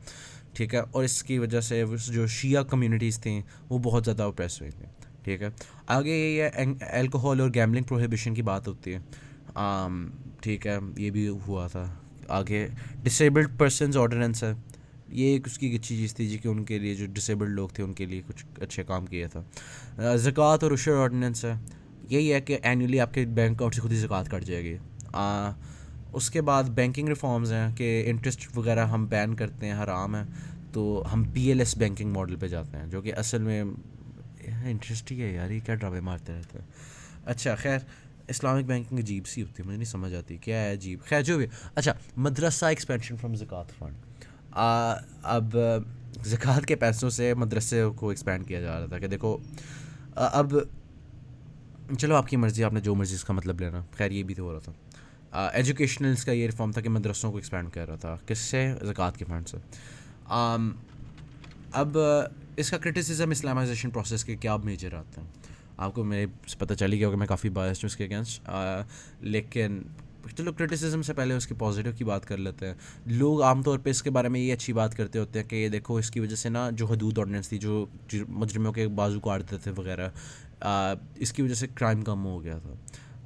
ठीक है, और इसकी वजह से जो शिया कम्युनिटीज़ थी वो बहुत ज़्यादा ओप्रेस हुई थी, ठीक है। आगे ये अल्कोहल और गैम्बलिंग प्रोहिबिशन की बात होती है, ठीक है, ये भी हुआ था। आगे डिसेबल्ड पर्सनस ऑर्डिनेंस है, ये एक उसकी अच्छी चीज़ थी जी, कि उनके लिए जो डिसेबल्ड लोग थे उनके लिए कुछ अच्छे काम किया था। ज़कात और उशर ऑर्डिनेंस है, यही है कि एनुअली आपके बैंक अकाउंट से खुद ही ज़कात कट जाएगी। उसके बाद बैंकिंग रिफॉर्म्स हैं कि इंटरेस्ट वगैरह हम बैन करते हैं, हराम है, तो हम पीएलएस बैंकिंग मॉडल पे जाते हैं, जो कि असल में इंटरेस्ट ही है यार, ये क्या ड्रामे मारते रहते हैं। अच्छा खैर, इस्लामिक बैंकिंग अजीब सी होती है, मुझे नहीं समझ आती क्या है अजीब, खैर जो भी। अच्छा, मदरसा एक्सपेंशन फ्रॉम ज़कात फंड, अब ज़कात के पैसों से मदरसे को एक्सपेंड किया जा रहा था कि देखो अब चलो आपकी मर्ज़ी, आपने जो मर्ज़ी इसका मतलब लेना, खैर ये भी तो हो रहा था। एजुकेशनल्स का ये रिफॉर्म था कि मदरसों को एक्सपेंड कर रहा था, किससे? ज़कात के फंड से। अब इसका क्रिटिसिज्म इस्लामाइजेशन प्रोसेस के क्या मेजर आते हैं, आपको मेरे पता चली गया होगा मैं काफ़ी बायस्ड हूँ इसके अगेंस्ट, लेकिन चलो क्रिटिसिज्म से पहले उसके पॉजिटिव की बात कर लेते हैं। लोग आमतौर पे इसके बारे में ये अच्छी बात करते होते हैं कि ये देखो इसकी वजह से ना जो हदूद ऑर्डिनेंस थी, जो मुजरिमों के बाजू काटते थे वगैरह, इसकी वजह से क्राइम कम हो गया था।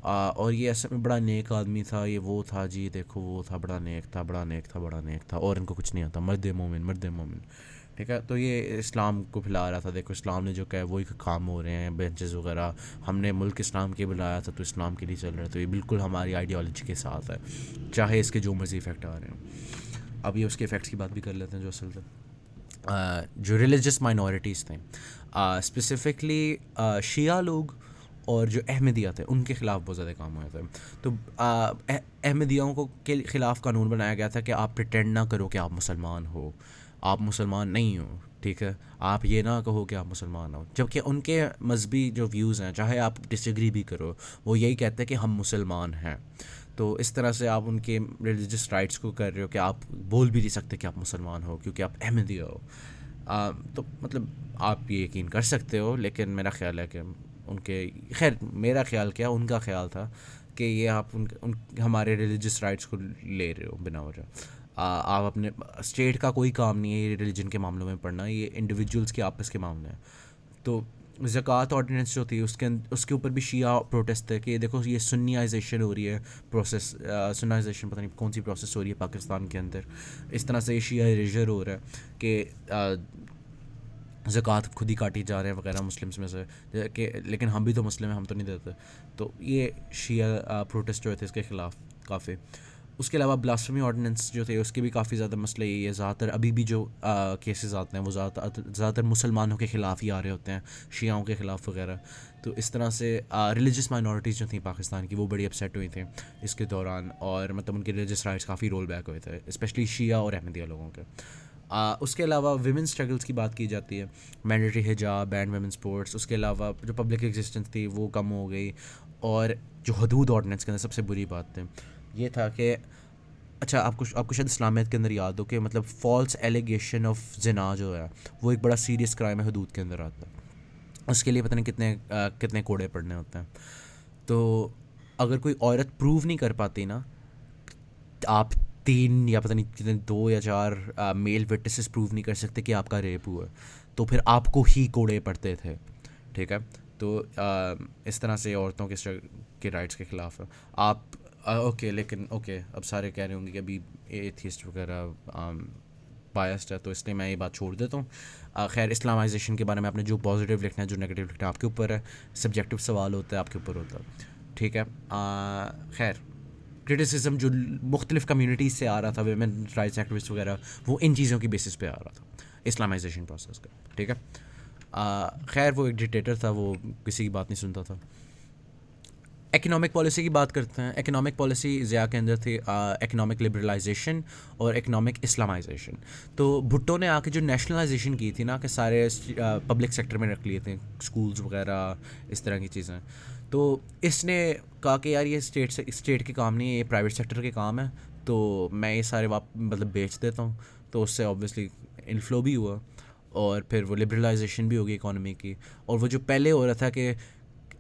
और ये ऐसे में बड़ा नेक आदमी था, ये वो था जी, देखो वो था, बड़ा नेक था, बड़ा नेक था, बड़ा नेक था, और इनको कुछ नहीं आता, मर्द मोमिन, मर्द मोमिन, ठीक है। तो ये इस्लाम को फैला रहा था, देखो इस्लाम ने जो कहा वही काम हो रहे हैं, बेंचेस वगैरह, हमने मुल्क इस्लाम के बुलाया था तो इस्लाम के लिए चल रहा है, तो ये बिल्कुल हमारी आइडियोलॉजी के साथ है, चाहे इसके जो मर्जी इफेक्ट आ रहे हैं। अब ये उसके इफ़ेक्ट्स की बात भी कर लेते हैं, जो असल जो रिलीजियस माइनॉरिटीज़ थे, स्पेसिफ़िकली शिया लोग और जो अहमदिया थे, उनके ख़िलाफ़ बहुत ज़्यादा काम हुए थे। तो अहमदियों को के ख़िलाफ़ कानून बनाया गया था कि आप प्रिटेंड ना करो कि आप मुसलमान हो, आप मुसलमान नहीं हो, ठीक है, आप ये ना कहो कि आप मुसलमान हो, जबकि उनके मजहबी जो व्यूज़ हैं, चाहे आप डिसएग्री भी करो, वो यही कहते हैं कि हम मुसलमान हैं। तो इस तरह से आप उनके रिलीजियस राइट्स को कर रहे हो कि आप बोल भी नहीं सकते कि आप मुसलमान हो क्योंकि आप अहमदिया हो। तो मतलब आप ये यकीन कर सकते हो, लेकिन मेरा ख़्याल है कि उनके, खैर मेरा ख़्याल क्या, उनका ख़्याल था कि ये आप उन हमारे रिलीजियस राइट्स को ले रहे हो बिना वजह। आप अपने स्टेट का कोई काम नहीं है ये रिलीजन के मामलों में पढ़ना, ये इंडिविजुअल्स के आपस के मामले हैं। तो ज़कात ऑर्डिनेंस जो थी उसके ऊपर भी शिया प्रोटेस्ट थे कि देखो ये सुन्नियाइजेशन हो रही है, प्रोसेस सुन्नाइजेशन पता नहीं कौन सी प्रोसेस हो रही है पाकिस्तान के अंदर, इस तरह से ये शिया इरेजर हो रहा है कि ज़कात खुद ही काटी जा रहे हैं वगैरह मुस्लिम्स में से, कि लेकिन हम भी तो मुस्लिम हैं, हम तो नहीं देते। तो ये शिया प्रोटेस्ट जो थे इसके ख़िलाफ़ काफ़ी। उसके अलावा ब्लास्फेमी ऑर्डिनेंस जो थे उसके भी काफ़ी ज़्यादा मसले ये ज़्यादातर अभी भी जो केसेस आते हैं वो ज़्यादातर मुसलमानों के ख़िलाफ़ ही आ रहे होते हैं, शियाओं के ख़िलाफ़ वगैरह। तो इस तरह से रिलीजियस माइनॉरिटीज़ जो थी पाकिस्तान की वो बड़ी अपसेट हुई थी इसके दौरान, और मतलब उनके रिलीजियस राइट्स काफ़ी रोल बैक हुए थे, स्पेशली शिया और अहमदिया लोगों के। उसके अलावा विमेंस स्ट्रगल्स की बात की जाती है, मैंडेटरी हिजाब, बैंड वुमेन स्पोर्ट्स, उसके अलावा जो पब्लिक एग्जिस्टेंस थी वो कम हो गई। और जो हदूद ऑर्डिनेंस के अंदर सबसे बुरी बात थी ये था कि अच्छा, आपको शायद इस्लामियत के अंदर याद हो कि मतलब फॉल्स एलिगेशन ऑफ जिना जो है वो एक बड़ा सीरियस क्राइम है, हदूद के अंदर आता है, उसके लिए पता नहीं कितने कोड़े पड़ने होते हैं। तो अगर कोई औरत प्रूव नहीं कर पाती ना, आप 3 या पता नहीं कितने 2 या 4 मेल विटनेसेस प्रूव नहीं कर सकते कि आपका रेप हुआ, तो फिर आपको ही कोड़े पड़ते थे, ठीक है। तो इस तरह से औरतों के राइट्स के ख़िलाफ़ है आप। ओके, लेकिन ओके, अब सारे कह रहे होंगे कि अभी एथियस्ट वगैरह बायस्ड है, तो इसलिए मैं ये बात छोड़ देता हूँ। खैर, इस्लामाइजेशन के बारे में आपने जो पॉजिटिव लिखना है, जो नेगेटिव लिखना है, आपके ऊपर है, सब्जेक्टिव सवाल होता है, आपके ऊपर होता है, ठीक है। खैर, क्रिटिसिज्म जो मुख्तलिफ कम्युनिटीज़ से आ रहा था, वेमेन राइट्स एक्टिविस्ट वगैरह, वो इन चीज़ों की बेसिस पे आ रहा था, इस्लामाइजेशन प्रोसेस का, ठीक है। खैर वो एक डिक्टेटर था, वो किसी की बात नहीं सुनता था। इकोनॉमिक पॉलिसी की बात करते हैं। इकोनॉमिक पॉलिसी ज़िया के अंदर थी इकोनॉमिक लिबरलाइजेशन और इकोनॉमिक इस्लामाइजेशन। तो भुट्टो ने आके जो नेशनलाइजेशन की थी ना, कि सारे पब्लिक सेक्टर में रख लिए थे, स्कूल्स वगैरह इस तरह की चीज़ें, तो इसने कहा कि यार ये स्टेट के काम नहीं है, ये प्राइवेट सेक्टर के काम है, तो मैं ये सारे मतलब बेच देता हूँ। तो उससे ऑब्वियसली इनफ्लो भी हुआ और फिर वो लिबरलाइजेशन भी होगी इकोनॉमी की। और वो जो पहले हो रहा था कि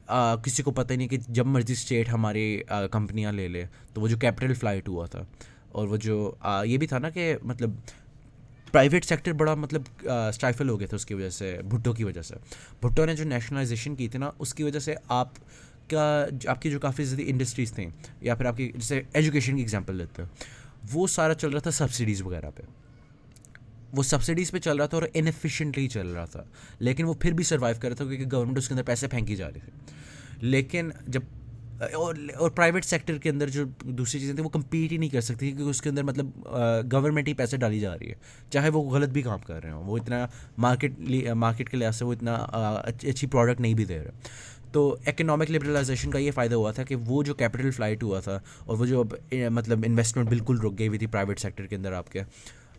किसी को पता ही नहीं कि जब मर्जी स्टेट हमारी कंपनियां ले ले, तो वो जो कैपिटल फ्लाइट हुआ था, और वो जो ये भी था ना कि मतलब प्राइवेट सेक्टर बड़ा मतलब स्टाइफल हो गया था उसकी वजह से, भुट्टो की वजह से। भुट्टो ने जो नेशनलाइजेशन की थी ना, उसकी वजह से आपकी जो काफ़ी ज़्यादा इंडस्ट्रीज़ थी, या फिर आपकी जैसे एजुकेशन की एग्जांपल लेते हैं, वो सारा चल रहा था सब्सिडीज़ वगैरह पे। वो सब्सिडीज़ पे चल रहा था और इनएफिशिएंटली चल रहा था, लेकिन वो फिर भी सर्वाइव कर रहा था क्योंकि गवर्नमेंट उसके अंदर पैसे फेंकी जा रही थी। लेकिन जब और प्राइवेट सेक्टर के अंदर जो दूसरी चीज़ें थी वो कम्पीट ही नहीं कर सकती क्योंकि उसके अंदर मतलब गवर्नमेंट ही पैसे डाली जा रही है, चाहे वो गलत भी काम कर रहे हो, वो इतना मार्केट के लिहाज से वो इतना अच्छी प्रोडक्ट नहीं भी दे रहे। तो इकोनॉमिक लिबरलाइजेशन का ये फ़ायदा हुआ था कि वो जो कैपिटल फ्लाइट हुआ था और वो जो मतलब इन्वेस्टमेंट बिल्कुल रुक गई हुई थी प्राइवेट सेक्टर के अंदर आपके,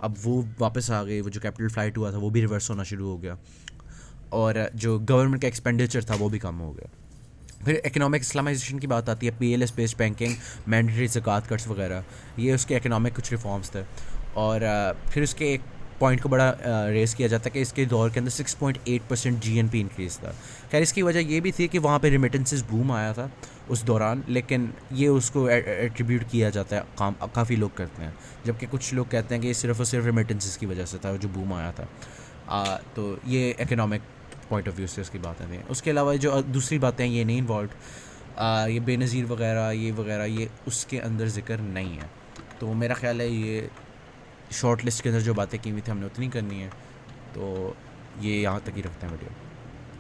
अब वो वापस आ गई। वो जो कैपिटल फ्लाइट हुआ था वो भी रिवर्स होना शुरू हो गया, और जो गवर्नमेंट का एक्सपेंडिचर था वो भी कम हो गया। फिर इकोनॉमिक इस्लामाइजेशन की बात आती है, PLS बेस्ड बैंकिंग, मैंडेटरी ज़कात कट्स वगैरह, ये उसके इकोनॉमिक कुछ रिफॉर्म्स थे। और फिर उसके एक पॉइंट को बड़ा रेस किया जाता है कि इसके दौर के अंदर 6.8% GNP इंक्रीज़ था। खैर इसकी वजह ये भी थी कि वहाँ पे रिमिटेंसेस बूम आया था उस दौरान, लेकिन ये उसको एट्रीब्यूट किया जाता है, काफ़ी लोग करते हैं, जबकि कुछ लोग कहते हैं कि ये सिर्फ और सिर्फ रिमिटेंसेस की वजह से था जो बूम आया था। तो ये इकोनॉमिक पॉइंट ऑफ व्यू से उसकी बातें थी। उसके अलावा जो दूसरी बातें ये नहीं इन्वॉल्व, ये बेनज़ीर वगैरह ये उसके अंदर ज़िक्र नहीं है। तो मेरा ख़्याल है ये शॉर्ट लिस्ट के अंदर जो बातें की हुई थी हमने उतनी करनी है, तो ये यहाँ तक ही रखते हैं वीडियो।